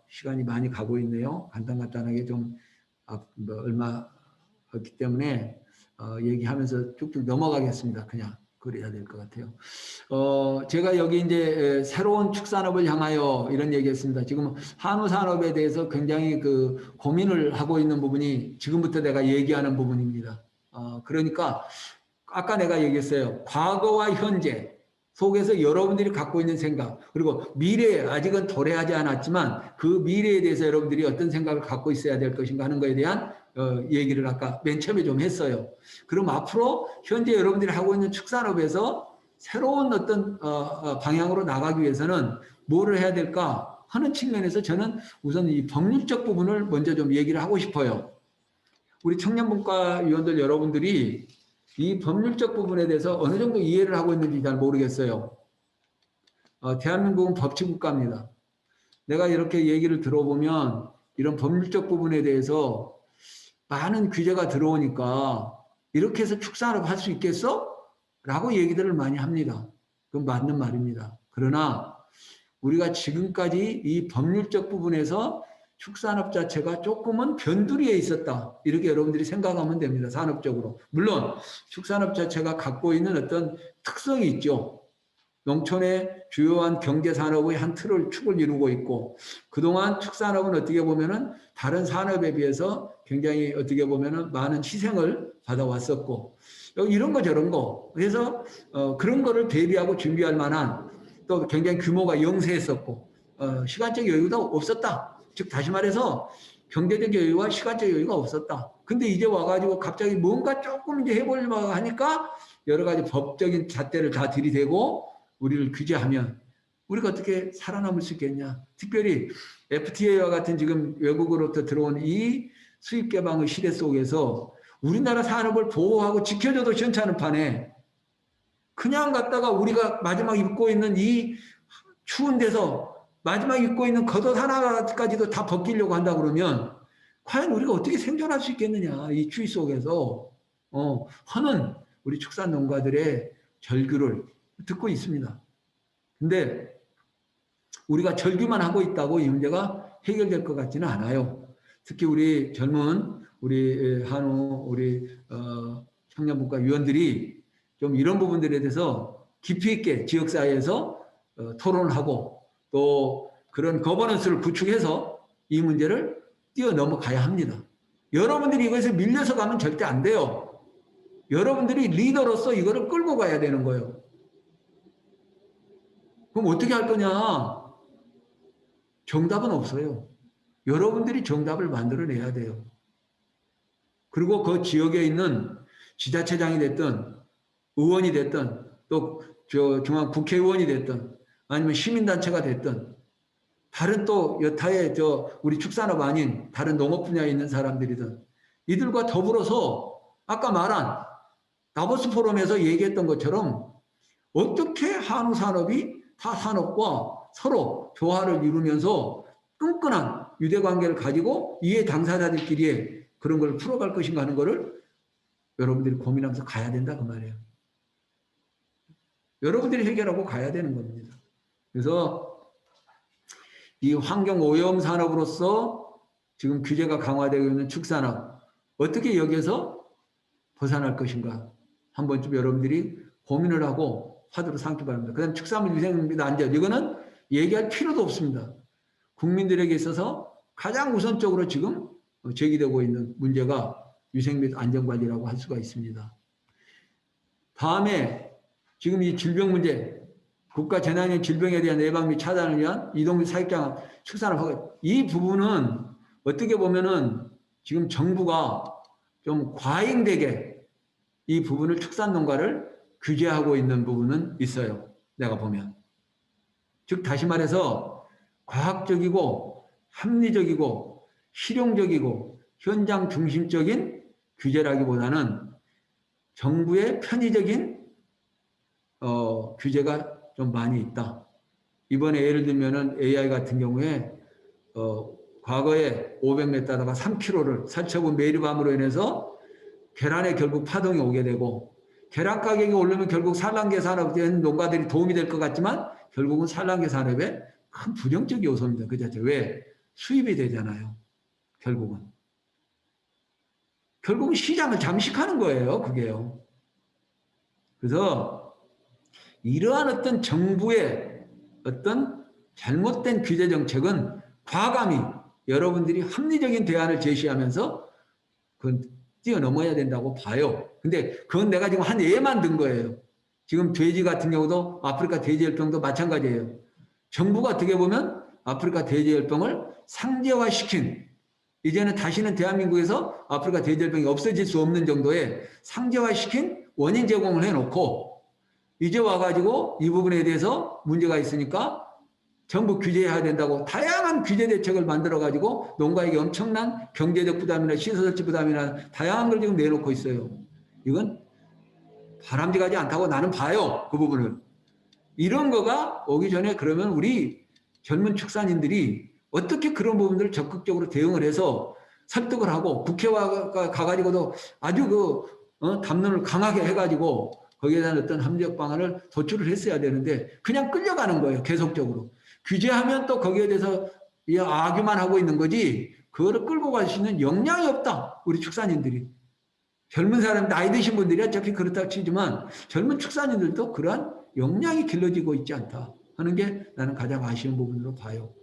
시간이 많이 가고 있네요. 간단하게 좀 얼마 없기 때문에 얘기하면서 쭉쭉 넘어가겠습니다. 그냥 그래야 될 것 같아요. 제가 여기 이제 새로운 축산업을 향하여 이런 얘기했습니다. 지금 한우 산업에 대해서 굉장히 고민을 하고 있는 부분이 지금부터 내가 얘기하는 부분입니다. 그러니까 아까 내가 얘기했어요. 과거와 현재 속에서 여러분들이 갖고 있는 생각 그리고 미래에 아직은 도래하지 않았지만 그 미래에 대해서 여러분들이 어떤 생각을 갖고 있어야 될 것인가 하는 것에 대한 얘기를 아까 맨 처음에 좀 했어요. 그럼 앞으로 현재 여러분들이 하고 있는 축산업에서 새로운 어떤 방향으로 나가기 위해서는 뭐를 해야 될까 하는 측면에서 저는 우선 이 법률적 부분을 먼저 좀 얘기를 하고 싶어요. 우리 청년분과 위원들 여러분들이 이 법률적 부분에 대해서 어느 정도 이해를 하고 있는지 잘 모르겠어요. 대한민국은 법치국가입니다. 내가 이렇게 얘기를 들어보면 이런 법률적 부분에 대해서 많은 규제가 들어오니까 이렇게 해서 축산업 할 수 있겠어? 라고 얘기들을 많이 합니다. 그건 맞는 말입니다. 그러나 우리가 지금까지 이 법률적 부분에서 축산업 자체가 조금은 변두리에 있었다. 이렇게 여러분들이 생각하면 됩니다. 산업적으로. 물론 축산업 자체가 갖고 있는 어떤 특성이 있죠. 농촌의 주요한 경제산업의 한 축을 이루고 있고, 그동안 축산업은 어떻게 보면은 다른 산업에 비해서 굉장히 어떻게 보면은 많은 희생을 받아왔었고, 이런 거 저런 거. 그래서 그런 거를 대비하고 준비할 만한 또 굉장히 규모가 영세했었고, 시간적 여유도 없었다. 즉 다시 말해서 경제적 여유와 시간적 여유가 없었다. 근데 이제 와가지고 갑자기 뭔가 조금 이제 해보려고 하니까 여러 가지 법적인 잣대를 다 들이대고 우리를 규제하면 우리가 어떻게 살아남을 수 있겠냐. 특별히 FTA와 같은 지금 외국으로부터 들어온 이 수입 개방의 시대 속에서 우리나라 산업을 보호하고 지켜줘도 시원찮은 판에 그냥 갔다가 우리가 마지막 입고 있는 이 추운 데서 마지막 입고 있는 겉옷 하나까지도 다 벗기려고 한다 그러면 과연 우리가 어떻게 생존할 수 있겠느냐. 이 추위 속에서 하는 우리 축산 농가들의 절규를 듣고 있습니다. 근데 우리가 절규만 하고 있다고 이 문제가 해결될 것 같지는 않아요. 특히 우리 젊은 우리 한우 우리 청년분과 위원들이 좀 이런 부분들에 대해서 깊이 있게 지역사회에서 토론하고 또 그런 거버넌스를 구축해서 이 문제를 뛰어넘어가야 합니다. 여러분들이 이것에 밀려서 가면 절대 안 돼요. 여러분들이 리더로서 이거를 끌고 가야 되는 거예요. 그럼 어떻게 할 거냐? 정답은 없어요. 여러분들이 정답을 만들어내야 돼요. 그리고 그 지역에 있는 지자체장이 됐든 의원이 됐든 또 중앙 국회의원이 됐든 아니면 시민단체가 됐든 다른 또 여타의 우리 축산업 아닌 다른 농업 분야에 있는 사람들이든 이들과 더불어서 아까 말한 다보스 포럼에서 얘기했던 것처럼 어떻게 한우 산업이 타 산업과 서로 조화를 이루면서 끈끈한 유대관계를 가지고 이해 당사자들끼리의 그런 걸 풀어갈 것인가 하는 거를 여러분들이 고민하면서 가야 된다 그 말이에요. 여러분들이 해결하고 가야 되는 겁니다. 그래서 이 환경오염 산업으로서 지금 규제가 강화되고 있는 축산업 어떻게 여기에서 벗어날 것인가 한 번쯤 여러분들이 고민을 하고 화두로 삼기 바랍니다. 그 다음 축산물 위생입니다. 안전 이거는 얘기할 필요도 없습니다. 국민들에게 있어서 가장 우선적으로 지금 제기되고 있는 문제가 위생 및 안전관리라고 할 수가 있습니다. 다음에 지금 이 질병 문제 국가재난형 질병에 대한 예방 및 차단을 위한 이동 및 사육장 축산업 이 부분은 어떻게 보면은 지금 정부가 좀 과잉되게 이 부분을 축산농가를 규제하고 있는 부분은 있어요. 내가 보면. 즉 다시 말해서 과학적이고 합리적이고 실용적이고 현장 중심적인 규제라기보다는 정부의 편의적인 규제가 좀 많이 있다. 이번에 예를 들면은 AI 같은 경우에 과거에 500m다가 3kg를 살처분 매립함으로 인해서 계란에 결국 파동이 오게 되고 계란 가격이 오르면 결국 산란계 산업에 있는 농가들이 도움이 될 것 같지만 결국은 산란계 산업에 큰 부정적 요소입니다. 그 자체. 왜? 수입이 되잖아요. 결국은 시장을 잠식하는 거예요. 그게요. 그래서 이러한 어떤 정부의 어떤 잘못된 규제 정책은 과감히 여러분들이 합리적인 대안을 제시하면서 그건 뛰어넘어야 된다고 봐요. 근데 그건 내가 지금 한 예만 든 거예요. 지금 돼지 같은 경우도 아프리카 돼지열병도 마찬가지예요. 정부가 어떻게 보면 아프리카 돼지열병을 상대화시킨 이제는 다시는 대한민국에서 아프리카 돼지열병이 없어질 수 없는 정도의 상대화시킨 원인 제공을 해놓고 이제 와가지고 이 부분에 대해서 문제가 있으니까 정부 규제해야 된다고 다양한 규제 대책을 만들어가지고 농가에게 엄청난 경제적 부담이나 시설적 부담이나 다양한 걸 지금 내놓고 있어요. 이건 바람직하지 않다고 나는 봐요. 그 부분을. 이런 거가 오기 전에 그러면 우리 젊은 축산인들이 어떻게 그런 부분들을 적극적으로 대응을 해서 설득을 하고 국회와 가가지고도 아주 담론을 강하게 해가지고 거기에 대한 어떤 합리적 방안을 도출을 했어야 되는데 그냥 끌려가는 거예요. 계속적으로. 규제하면 또 거기에 대해서 악유만 하고 있는 거지 그거를 끌고 갈 수 있는 역량이 없다. 우리 축산인들이. 젊은 사람, 나이 드신 분들이 어차피 그렇다 치지만 젊은 축산인들도 그러한 역량이 길러지고 있지 않다 하는 게 나는 가장 아쉬운 부분으로 봐요.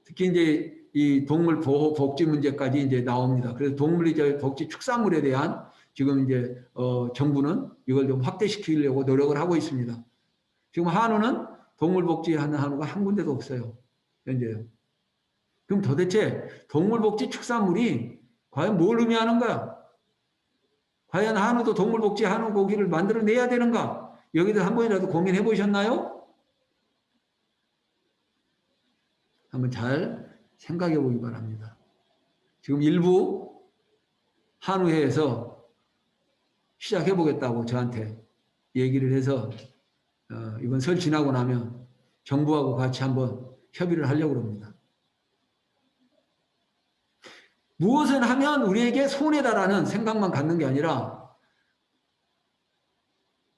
특히 이제 이 동물 보호 복지 문제까지 이제 나옵니다. 그래서 동물 이제 복지 축산물에 대한 지금 이제 정부는 이걸 좀 확대시키려고 노력을 하고 있습니다. 지금 한우는 동물 복지하는 한우가 한 군데도 없어요. 현재. 그럼 도대체 동물 복지 축산물이 과연 뭘 의미하는 거야? 과연 한우도 동물 복지 한우 고기를 만들어내야 되는가? 여기도 한 번이라도 고민해 보셨나요? 한번 잘 생각해 보기 바랍니다. 지금 일부 한우회에서 시작해 보겠다고 저한테 얘기를 해서 이번 설 지나고 나면 정부하고 같이 한번 협의를 하려고 합니다. 무엇을 하면 우리에게 손해다라는 생각만 갖는 게 아니라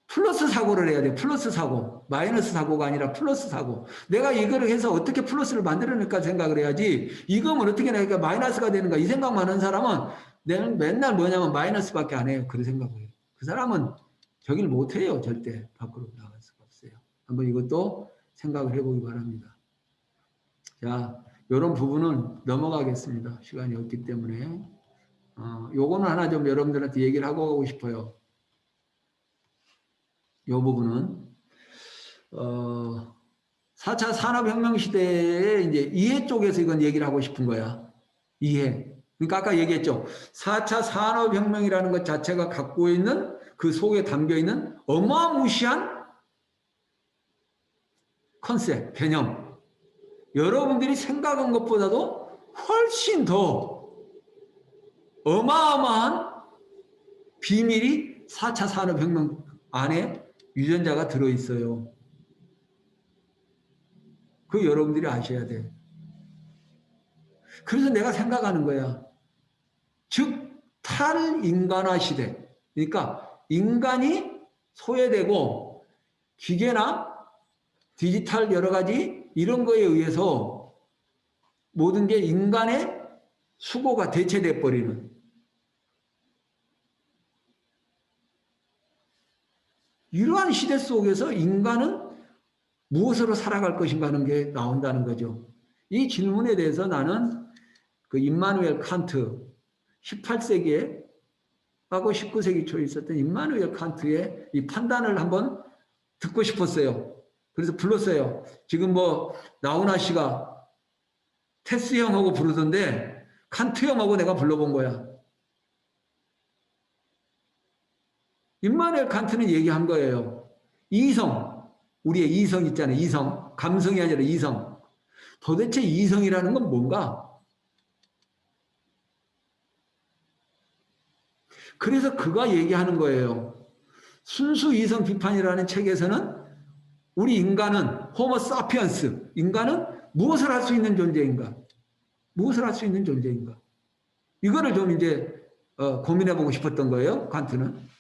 플러스 사고를 해야 돼. 플러스 사고. 마이너스 사고가 아니라 플러스 사고. 내가 이거를 해서 어떻게 플러스를 만들어낼까 생각을 해야지 이거면 어떻게 내가 마이너스가 되는가 이 생각만 하는 사람은 내는 맨날 뭐냐면 마이너스밖에 안 해요. 그런 생각을 해요. 그 사람은 저길 못해요. 절대 밖으로 나갈 수가 없어요. 한번 이것도 생각을 해보기 바랍니다. 자, 이런 부분은 넘어가겠습니다. 시간이 없기 때문에. 요거는 하나 좀 여러분들한테 얘기를 하고 가고 싶어요. 요 부분은 4차 산업혁명 시대에 이제 이해 쪽에서 이건 얘기를 하고 싶은 거야. 이해. 그러니까 아까 얘기했죠. 4차 산업혁명이라는 것 자체가 갖고 있는 그 속에 담겨 있는 어마무시한 컨셉, 개념. 여러분들이 생각한 것보다도 훨씬 더 어마어마한 비밀이 4차 산업혁명 안에 유전자가 들어있어요. 그거 여러분들이 아셔야 돼. 그래서 내가 생각하는 거야. 즉, 탈인간화 시대. 그러니까 인간이 소외되고 기계나 디지털 여러 가지 이런 거에 의해서 모든 게 인간의 수고가 대체돼 버리는 이러한 시대 속에서 인간은 무엇으로 살아갈 것인가 하는 게 나온다는 거죠. 이 질문에 대해서 나는 그 임마누엘 칸트 18세기에 하고 19세기 초에 있었던 임마누엘 칸트의 이 판단을 한번 듣고 싶었어요. 그래서 불렀어요. 지금 뭐 나훈아 씨가 테스 형하고 부르던데 칸트 형하고 내가 불러본 거야. 임마누엘 칸트는 얘기한 거예요. 이성, 우리의 이성 있잖아요. 이성, 감성이 아니라 이성. 도대체 이성이라는 건 뭔가? 그래서 그가 얘기하는 거예요. 순수 이성 비판이라는 책에서는 우리 인간은 호모 사피엔스, 인간은 무엇을 할 수 있는 존재인가? 무엇을 할 수 있는 존재인가? 이거를 좀 이제 고민해보고 싶었던 거예요. 칸트는.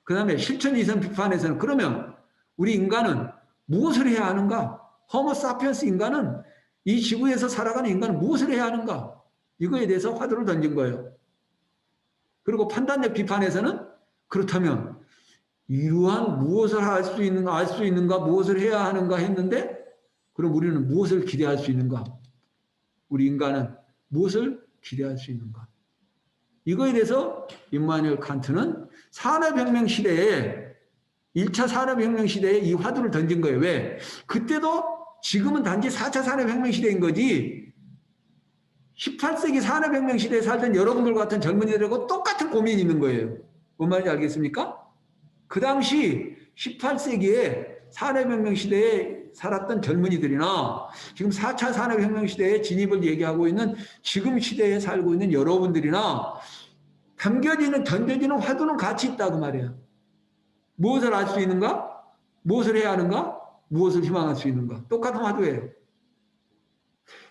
그 다음에 실천 이성 비판에서는 그러면 우리 인간은 무엇을 해야 하는가? 호모 사피엔스 인간은 이 지구에서 살아가는 인간은 무엇을 해야 하는가? 이거에 대해서 화두를 던진 거예요. 그리고 판단력 비판에서는 그렇다면 이러한 무엇을 할 수 있는가, 알 수 있는가, 무엇을 해야 하는가 했는데 그럼 우리는 무엇을 기대할 수 있는가? 우리 인간은 무엇을 기대할 수 있는가? 이거에 대해서 임마누엘 칸트는 산업혁명 시대에 1차 산업혁명 시대에 이 화두를 던진 거예요. 왜? 그때도 지금은 단지 4차 산업혁명 시대인 거지 18세기 산업혁명 시대에 살던 여러분들 같은 젊은이들하고 똑같은 고민이 있는 거예요. 뭔 말인지 알겠습니까? 그 당시 18세기에 산업혁명 시대에 살았던 젊은이들이나 지금 4차 산업혁명 시대에 진입을 얘기하고 있는 지금 시대에 살고 있는 여러분들이나 던져지는 화두는 같이 있다고 말이에요. 무엇을 알 수 있는가? 무엇을 해야 하는가? 무엇을 희망할 수 있는가? 똑같은 화두예요.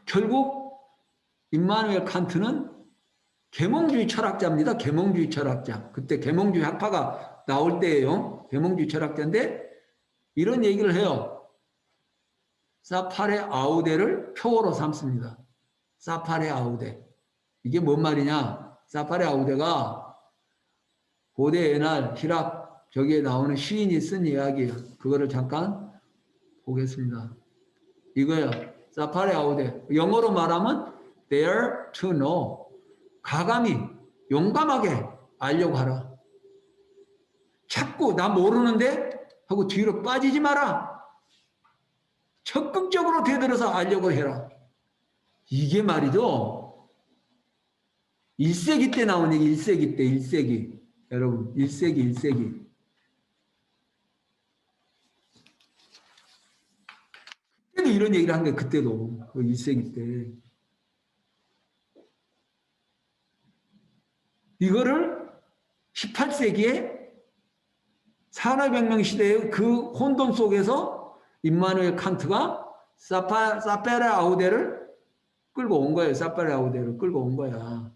결국 임마누엘 칸트는 계몽주의 철학자입니다. 계몽주의 철학자. 그때 계몽주의 학파가 나올 때예요. 배몽주 철학자인데 이런 얘기를 해요. 사파레 아우데를 표어로 삼습니다. 사파레 아우데. 이게 뭔 말이냐? 사파레 아우데가 고대 옛날 히랍 저기에 나오는 시인이 쓴 이야기예요. 그거를 잠깐 보겠습니다. 이거야. 사파레 아우데. 영어로 말하면 dare to know. 과감히 용감하게 알려고 하라. 자꾸 나 모르는데 하고 뒤로 빠지지 마라. 적극적으로 되들어서 알려고 해라. 이게 말이죠. 1세기 때 나온 얘기, 1세기 때, 1세기. 여러분, 1세기, 1세기. 그때도 이런 얘기를 한 거예요, 그때도. 그 1세기 때. 이거를 18세기에 산업혁명 시대의 그 혼돈 속에서 임마누엘 칸트가 사페레 아우데를 끌고 온 거예요. 사페레 아우데를 끌고 온 거야.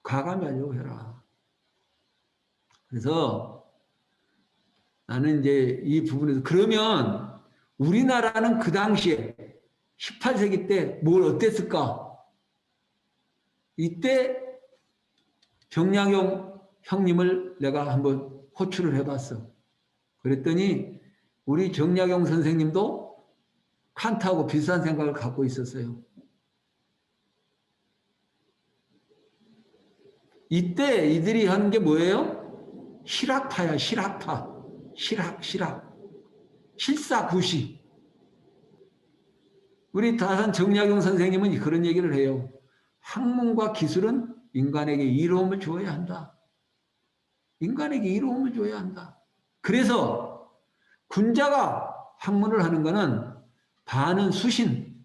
과감히 하려고 해라. 그래서 나는 이제 이 부분에서 그러면 우리나라는 그 당시에 18세기 때 뭘 어땠을까? 이때 정약용 형님을 내가 한번 호출을 해봤어. 그랬더니 우리 정약용 선생님도 칸트하고 비슷한 생각을 갖고 있었어요. 이때 이들이 하는 게 뭐예요? 실학파야, 실학파. 실학. 실사구시. 우리 다산 정약용 선생님은 그런 얘기를 해요. 학문과 기술은 인간에게 이로움을 줘야 한다. 인간에게 이로움을 줘야 한다. 그래서 군자가 학문을 하는 것은 반은 수신,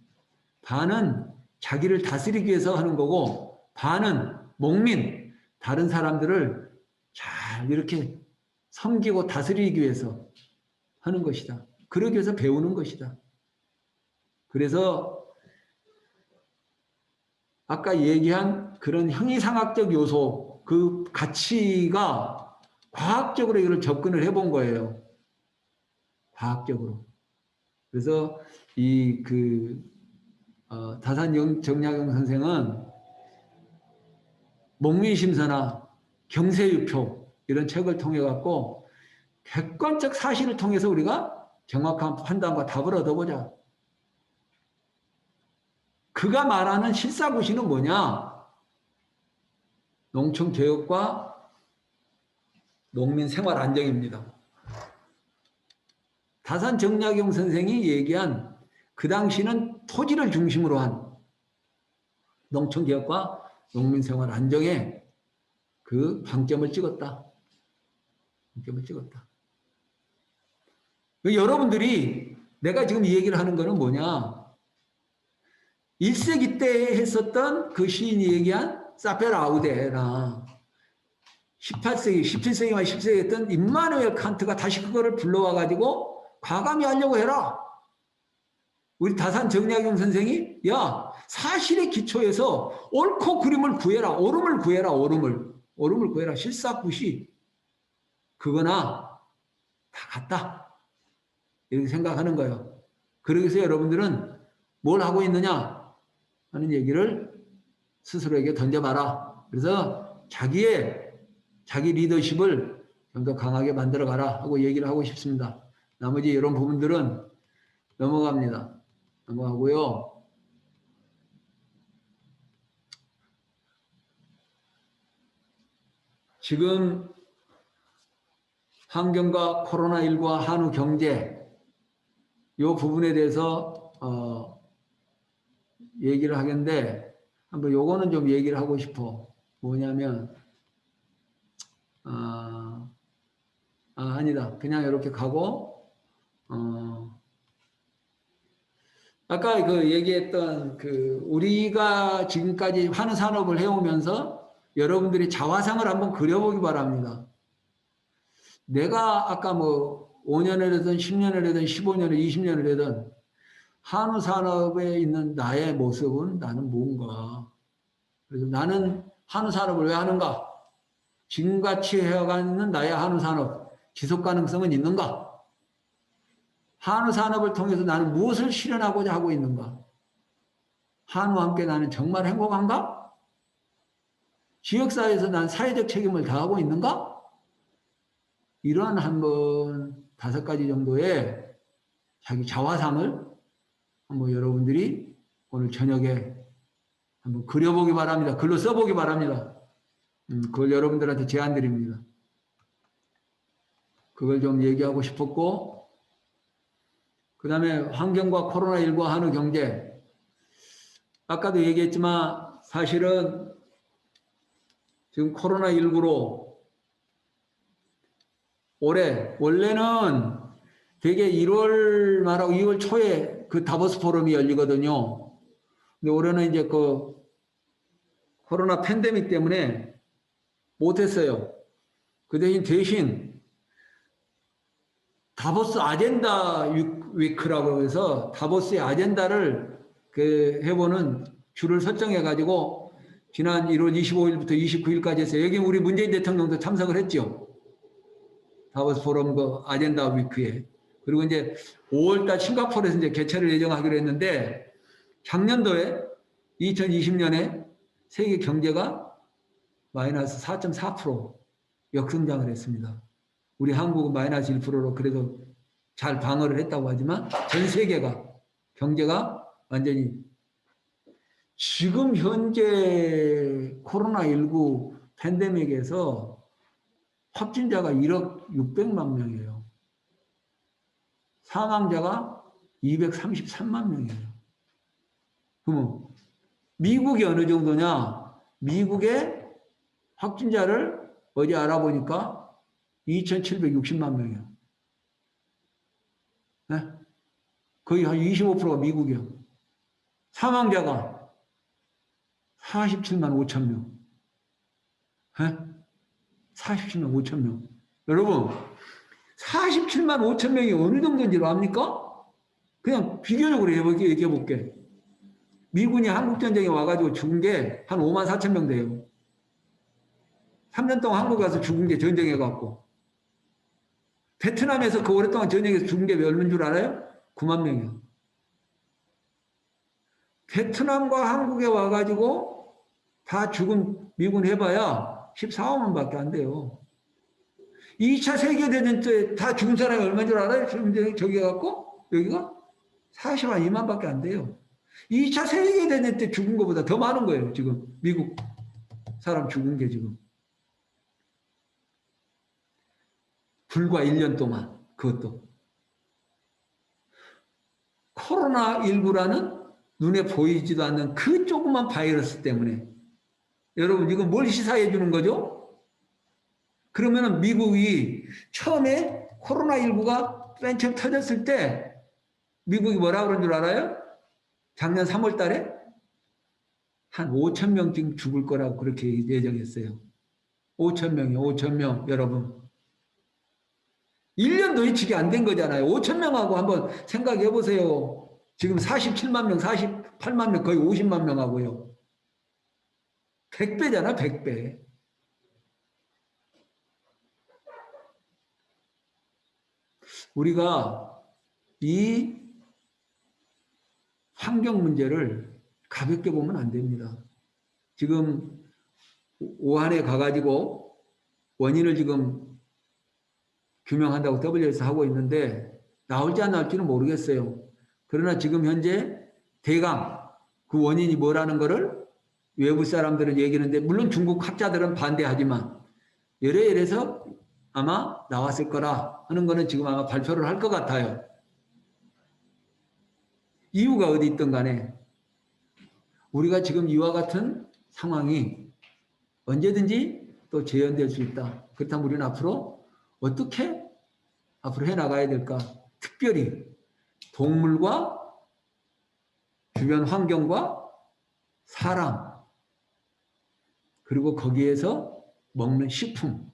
반은 자기를 다스리기 위해서 하는 거고, 반은 목민, 다른 사람들을 잘 이렇게 섬기고 다스리기 위해서 하는 것이다. 그러기 위해서 배우는 것이다. 그래서 아까 얘기한 그런 형이상학적 요소, 그 가치가 과학적으로 이걸 접근을 해본 거예요. 과학적으로. 그래서 다산 정약용 선생은 목민심서나 경세유표 이런 책을 통해 갖고 객관적 사실을 통해서 우리가 정확한 판단과 답을 얻어보자. 그가 말하는 실사구시는 뭐냐? 농촌 개혁과 농민 생활 안정입니다. 다산 정약용 선생이 얘기한 그 당시는 토지를 중심으로 한 농촌 개혁과 농민 생활 안정에 그 방점을 찍었다. 방점을 찍었다. 여러분들이 내가 지금 이 얘기를 하는 거는 뭐냐? 1세기 때 했었던 그 시인이 얘기한 사페라 아우데나 18세기, 17세기만 10세기 했던 임마누엘 칸트가 다시 그거를 불러와 가지고 과감히 하려고 해라. 우리 다산 정약용 선생이 야 사실의 기초에서 옳고 그름을 구해라. 옳음을 구해라. 옳음을 구해라. 실사구시 그거나 다 같다. 이렇게 생각하는 거예요. 그러기 위해서 여러분들은 뭘 하고 있느냐 하는 얘기를 스스로에게 던져봐라. 그래서 자기 리더십을 좀 더 강하게 만들어가라 하고 얘기를 하고 싶습니다. 나머지 이런 부분들은 넘어갑니다. 넘어가고요. 지금 환경과 코로나19와 한우 경제 이 부분에 대해서 얘기를 하겠는데 한번 요거는 좀 얘기를 하고 싶어. 뭐냐면 아니다. 그냥 이렇게 가고 아까 그 얘기했던 그 우리가 지금까지 한우 산업을 해오면서 여러분들이 자화상을 한번 그려보기 바랍니다. 내가 아까 뭐 5년을 하든 10년을 하든 15년을 20년을 하든 한우 산업에 있는 나의 모습은 나는 뭔가. 그래서 나는 한우 산업을 왜 하는가? 지금같이 해가는 나의 한우 산업 지속 가능성은 있는가? 한우 산업을 통해서 나는 무엇을 실현하고자 하고 있는가? 한우와 함께 나는 정말 행복한가? 지역사회에서 난 사회적 책임을 다하고 있는가? 이런 한번 5가지 정도의 자기 자화상을 한번 여러분들이 오늘 저녁에 한번 그려보기 바랍니다. 글로 써보기 바랍니다. 그걸 여러분들한테 제안드립니다. 그걸 좀 얘기하고 싶었고, 그 다음에 환경과 코로나19 한우 경제. 아까도 얘기했지만 사실은 지금 코로나19로 올해, 원래는 되게 1월 말하고 2월 초에 그 다보스 포럼이 열리거든요. 근데 올해는 이제 그 코로나 팬데믹 때문에 못했어요. 그 대신 다보스 아젠다 위크라고 해서 다보스의 아젠다를 해보는 줄을 설정해가지고 지난 1월 25일부터 29일까지 해서 여기 우리 문재인 대통령도 참석을 했죠. 다보스 포럼 그 아젠다 위크에. 그리고 이제 5월달 싱가포르에서 이제 개최를 예정하기로 했는데 작년도에 2020년에 세계 경제가 마이너스 4.4% 역성장을 했습니다. 우리 한국은 마이너스 1%로 그래도 잘 방어를 했다고 하지만 전 세계가 경제가 완전히 지금 현재 코로나19 팬데믹에서 확진자가 1억 600만 명이에요. 사망자가 233만 명이에요. 그러면 미국이 어느 정도냐? 미국의 확진자를 어제 알아보니까 2,760만 명이에요. 네? 거의 한 25%가 미국이에요. 사망자가 47만 5천 명. 네? 47만 5천 명. 여러분, 47만 5천 명이 어느 정도인지로 압니까? 그냥 비교적으로 얘기해 볼게. 미군이 한국전쟁에 와가지고 죽은 게 한 5만 4천 명 돼요. 3년 동안 한국 가서 죽은 게 전쟁해갖고. 베트남에서 그 오랫동안 전쟁에서 죽은 게 얼마인 줄 알아요? 9만 명이요. 베트남과 한국에 와가지고 다 죽은 미군 해봐야 14만 밖에 안 돼요. 2차 세계대전 때 다 죽은 사람이 얼마인 줄 알아요? 저기 갖고 여기가 40만 2만 밖에 안 돼요. 2차 세계대전 때 죽은 것보다 더 많은 거예요. 지금 미국 사람 죽은 게 지금. 불과 1년 동안 그것도. 코로나19라는 눈에 보이지도 않는 그 조그만 바이러스 때문에 여러분 이거 뭘 시사해 주는 거죠? 그러면은 미국이 처음에 코로나19가 맨 처음 터졌을 때 미국이 뭐라 그런 줄 알아요? 작년 3월 달에 한 5천 명쯤 죽을 거라고 그렇게 예정했어요. 5천 명이요. 5천 명 여러분. 1년도 예측이 안 된 거잖아요. 5천 명하고 한번 생각해 보세요. 지금 47만 명, 48만 명, 거의 50만 명하고요. 100배잖아, 100배. 우리가 이 환경 문제를 가볍게 보면 안 됩니다. 지금 우한에 가가지고 원인을 지금 규명한다고 WHO에서 하고 있는데 나올지 안 나올지는 모르겠어요. 그러나 지금 현재 대강 그 원인이 뭐라는 거를 외부 사람들은 얘기하는데 물론 중국 학자들은 반대하지만 열애열에서 아마 나왔을 거라 하는 거는 지금 아마 발표를 할 것 같아요. 이유가 어디 있든 간에 우리가 지금 이와 같은 상황이 언제든지 또 재현될 수 있다. 그렇다면 우리는 앞으로 어떻게 앞으로 해나가야 될까? 특별히 동물과 주변 환경과 사람 그리고 거기에서 먹는 식품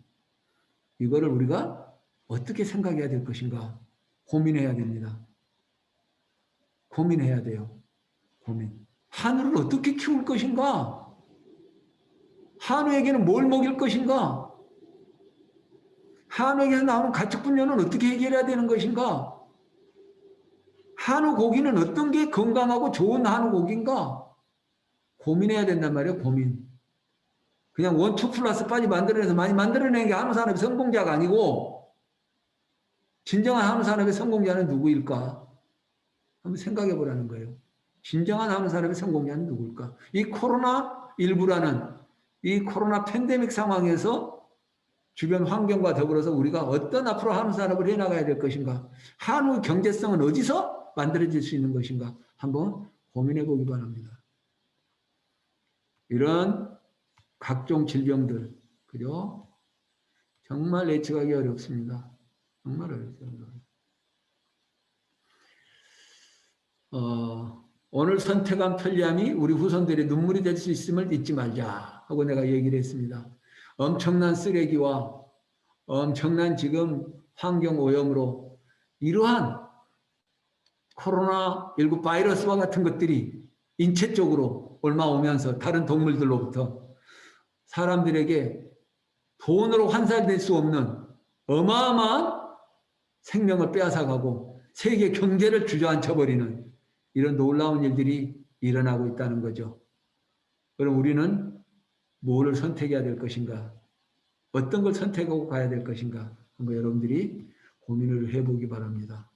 이거를 우리가 어떻게 생각해야 될 것인가 고민해야 됩니다. 고민해야 돼요. 고민. 한우를 어떻게 키울 것인가? 한우에게는 뭘 먹일 것인가? 한우에게서 나오는 가축분열은 어떻게 해결해야 되는 것인가? 한우 고기는 어떤 게 건강하고 좋은 한우 고기인가? 고민해야 된단 말이에요, 고민. 그냥 원투 플러스 빠지 만들어내서 많이 만들어낸 게 한우 산업의 성공자가 아니고, 진정한 한우 산업의 성공자는 누구일까? 한번 생각해 보라는 거예요. 진정한 한우 산업의 성공자는 누구일까? 이 코로나19라는 이 코로나 팬데믹 상황에서 주변 환경과 더불어서 우리가 어떤 앞으로 한우 산업을 해나가야 될 것인가? 한우 경제성은 어디서 만들어질 수 있는 것인가? 한번 고민해 보기 바랍니다. 이런 각종 질병들, 그죠? 정말 예측하기 어렵습니다. 정말 어렵습니다. 오늘 선택한 편리함이 우리 후손들의 눈물이 될 수 있음을 잊지 말자 하고 내가 얘기를 했습니다. 엄청난 쓰레기와 엄청난 지금 환경 오염으로 이러한 코로나19 바이러스와 같은 것들이 인체 쪽으로 옮아오면서 다른 동물들로부터 사람들에게 돈으로 환산될 수 없는 어마어마한 생명을 빼앗아가고 세계 경제를 주저앉혀버리는 이런 놀라운 일들이 일어나고 있다는 거죠. 그럼 우리는 뭐를 선택해야 될 것인가? 어떤 걸 선택하고 가야 될 것인가? 한번 여러분들이 고민을 해보기 바랍니다.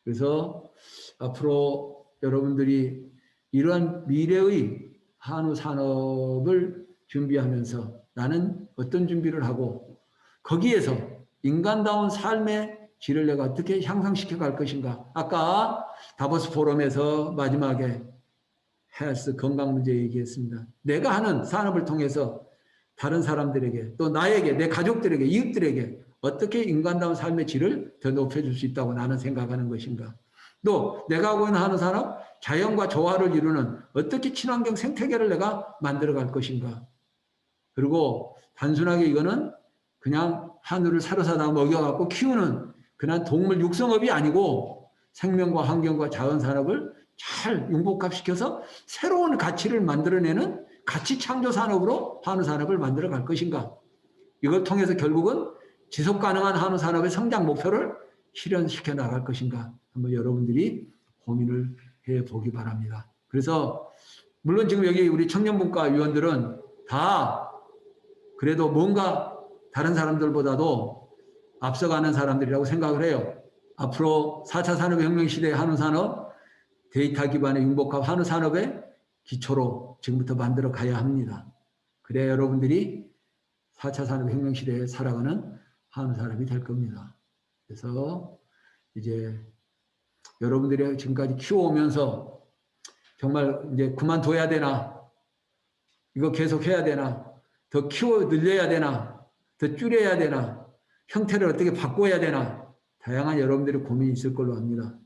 그래서 앞으로 여러분들이 이러한 미래의 한우 산업을 준비하면서 나는 어떤 준비를 하고 거기에서 인간다운 삶의 질을 내가 어떻게 향상시켜 갈 것인가. 아까 다보스 포럼에서 마지막에 헬스 건강 문제 얘기했습니다. 내가 하는 산업을 통해서 다른 사람들에게 또 나에게 내 가족들에게 이웃들에게 어떻게 인간다운 삶의 질을 더 높여줄 수 있다고 나는 생각하는 것인가. 또 내가 하고 있는 한우 산업 자연과 조화를 이루는 어떻게 친환경 생태계를 내가 만들어갈 것인가. 그리고 단순하게 이거는 그냥 한우를 사러 사다 먹여갖고 키우는 그냥 동물 육성업이 아니고 생명과 환경과 자연산업을 잘 융복합시켜서 새로운 가치를 만들어내는 가치 창조 산업으로 한우 산업을 만들어 갈 것인가. 이걸 통해서 결국은 지속 가능한 한우 산업의 성장 목표를 실현시켜 나갈 것인가. 한번 여러분들이 고민을 해 보기 바랍니다. 그래서 물론 지금 여기 우리 청년분과 위원들은 다 그래도 뭔가 다른 사람들보다도 앞서가는 사람들이라고 생각을 해요. 앞으로 4차 산업혁명 시대의 한우 산업, 데이터 기반의 융복합 한우 산업의 기초로 지금부터 만들어 가야 합니다. 그래야 여러분들이 4차 산업혁명 시대에 살아가는 한우 산업이 될 겁니다. 그래서 이제 여러분들이 지금까지 키워오면서 정말 이제 그만둬야 되나, 이거 계속 해야 되나, 더 늘려야 되나, 더 줄여야 되나, 형태를 어떻게 바꿔야 되나, 다양한 여러분들의 고민이 있을 걸로 압니다.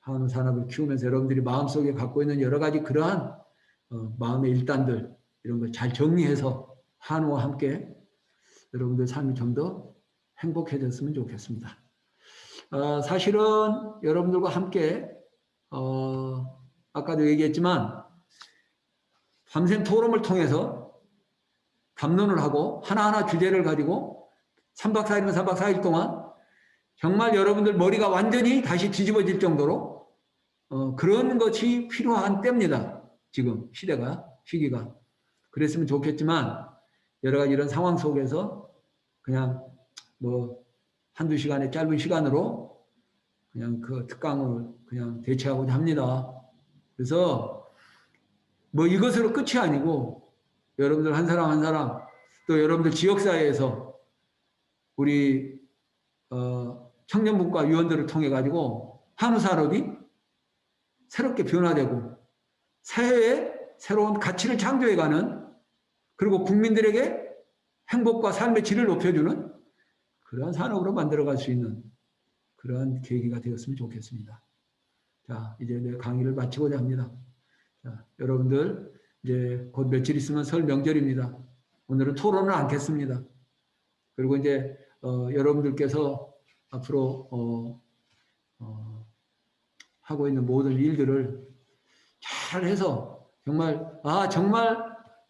한우 산업을 키우면서 여러분들이 마음속에 갖고 있는 여러 가지 그러한 마음의 일단들, 이런 걸 잘 정리해서 한우와 함께 여러분들 삶이 좀 더 행복해졌으면 좋겠습니다. 사실은 여러분들과 함께 아까도 얘기했지만 밤샘 토론을 통해서 담론을 하고 하나하나 주제를 가지고 3박 4일이면 3박 4일 동안 정말 여러분들 머리가 완전히 다시 뒤집어질 정도로 그런 것이 필요한 때입니다. 지금 시기가. 그랬으면 좋겠지만 여러 가지 이런 상황 속에서 그냥 뭐 한두 시간의 짧은 시간으로 그냥 그 특강을 그냥 대체하고자 합니다. 그래서 뭐 이것으로 끝이 아니고 여러분들 한 사람 한 사람 또 여러분들 지역사회에서 우리 청년분과 위원들을 통해 가지고 한우 산업이 새롭게 변화되고 사회에 새로운 가치를 창조해가는 그리고 국민들에게 행복과 삶의 질을 높여주는 그러한 산업으로 만들어갈 수 있는 그러한 계기가 되었으면 좋겠습니다. 자, 이제 내 강의를 마치고자 합니다. 자, 여러분들 이제 곧 며칠 있으면 설 명절입니다. 오늘은 토론을 않겠습니다. 그리고 이제 여러분들께서 앞으로 하고 있는 모든 일들을 잘 해서 정말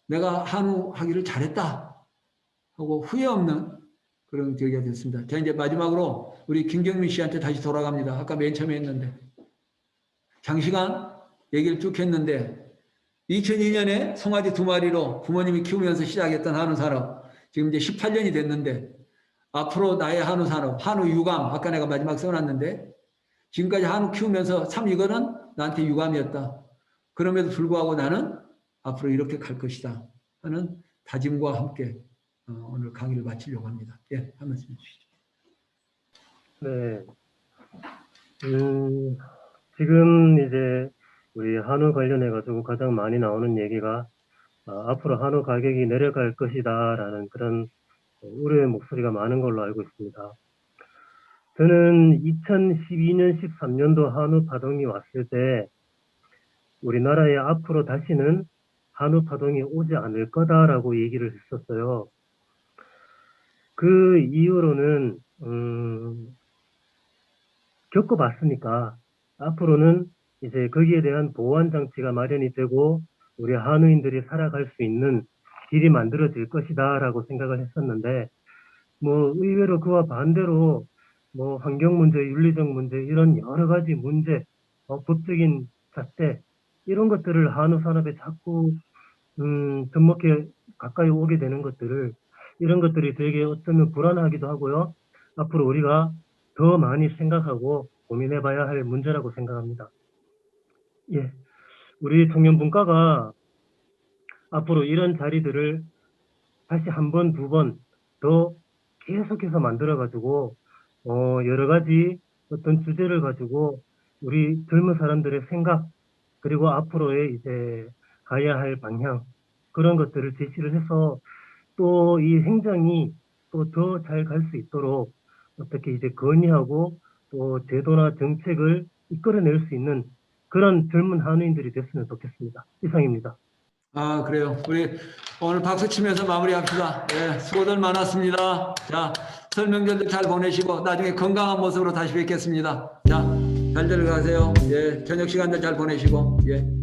내가 한우 하기를 잘했다 하고 후회 없는 그런 계기가 됐습니다. 자, 이제 마지막으로 우리 김경민 씨한테 다시 돌아갑니다. 아까 맨 처음에 했는데. 장시간 얘기를 쭉 했는데 2002년에 송아지 2마리로 부모님이 키우면서 시작했던 한우 산업. 지금 이제 18년이 됐는데 앞으로 나의 한우 산업, 한우 유감, 아까 내가 마지막 써놨는데 지금까지 한우 키우면서 참 이거는 나한테 유감이었다. 그럼에도 불구하고 나는 앞으로 이렇게 갈 것이다 하는 다짐과 함께 오늘 강의를 마치려고 합니다. 예, 한 말씀 해주시죠. 네. 지금 이제 우리 한우 관련해가지고 가장 많이 나오는 얘기가 앞으로 한우 가격이 내려갈 것이다라는 그런 우려의 목소리가 많은 걸로 알고 있습니다. 저는 2012년, 13년도 한우 파동이 왔을 때 우리나라에 앞으로 다시는 한우 파동이 오지 않을 거다라고 얘기를 했었어요. 그 이후로는 겪어봤으니까 앞으로는 이제 거기에 대한 보완 장치가 마련이 되고 우리 한우인들이 살아갈 수 있는 길이 만들어질 것이다라고 생각을 했었는데 뭐 의외로 그와 반대로 뭐 환경 문제, 윤리적 문제 이런 여러 가지 문제, 법적인 잣대 이런 것들을 한우 산업에 자꾸 접목해 가까이 오게 되는 것들을 이런 것들이 되게 어쩌면 불안하기도 하고요. 앞으로 우리가 더 많이 생각하고 고민해 봐야 할 문제라고 생각합니다. 예. 우리 청년분과가 앞으로 이런 자리들을 다시 한 번, 두 번 더 계속해서 만들어가지고, 여러 가지 어떤 주제를 가지고 우리 젊은 사람들의 생각, 그리고 앞으로의 이제 가야 할 방향, 그런 것들을 제시를 해서 또 이 행정이 또 더 잘 갈 수 있도록 어떻게 이제 건의하고 또 제도나 정책을 이끌어낼 수 있는 그런 젊은 한우인들이 됐으면 좋겠습니다. 이상입니다. 아, 그래요. 우리 오늘 박수 치면서 마무리합시다. 예, 수고들 많았습니다. 자, 설명절도 잘 보내시고 나중에 건강한 모습으로 다시 뵙겠습니다. 자, 잘들 가세요. 예, 저녁 시간도 잘 보내시고. 예.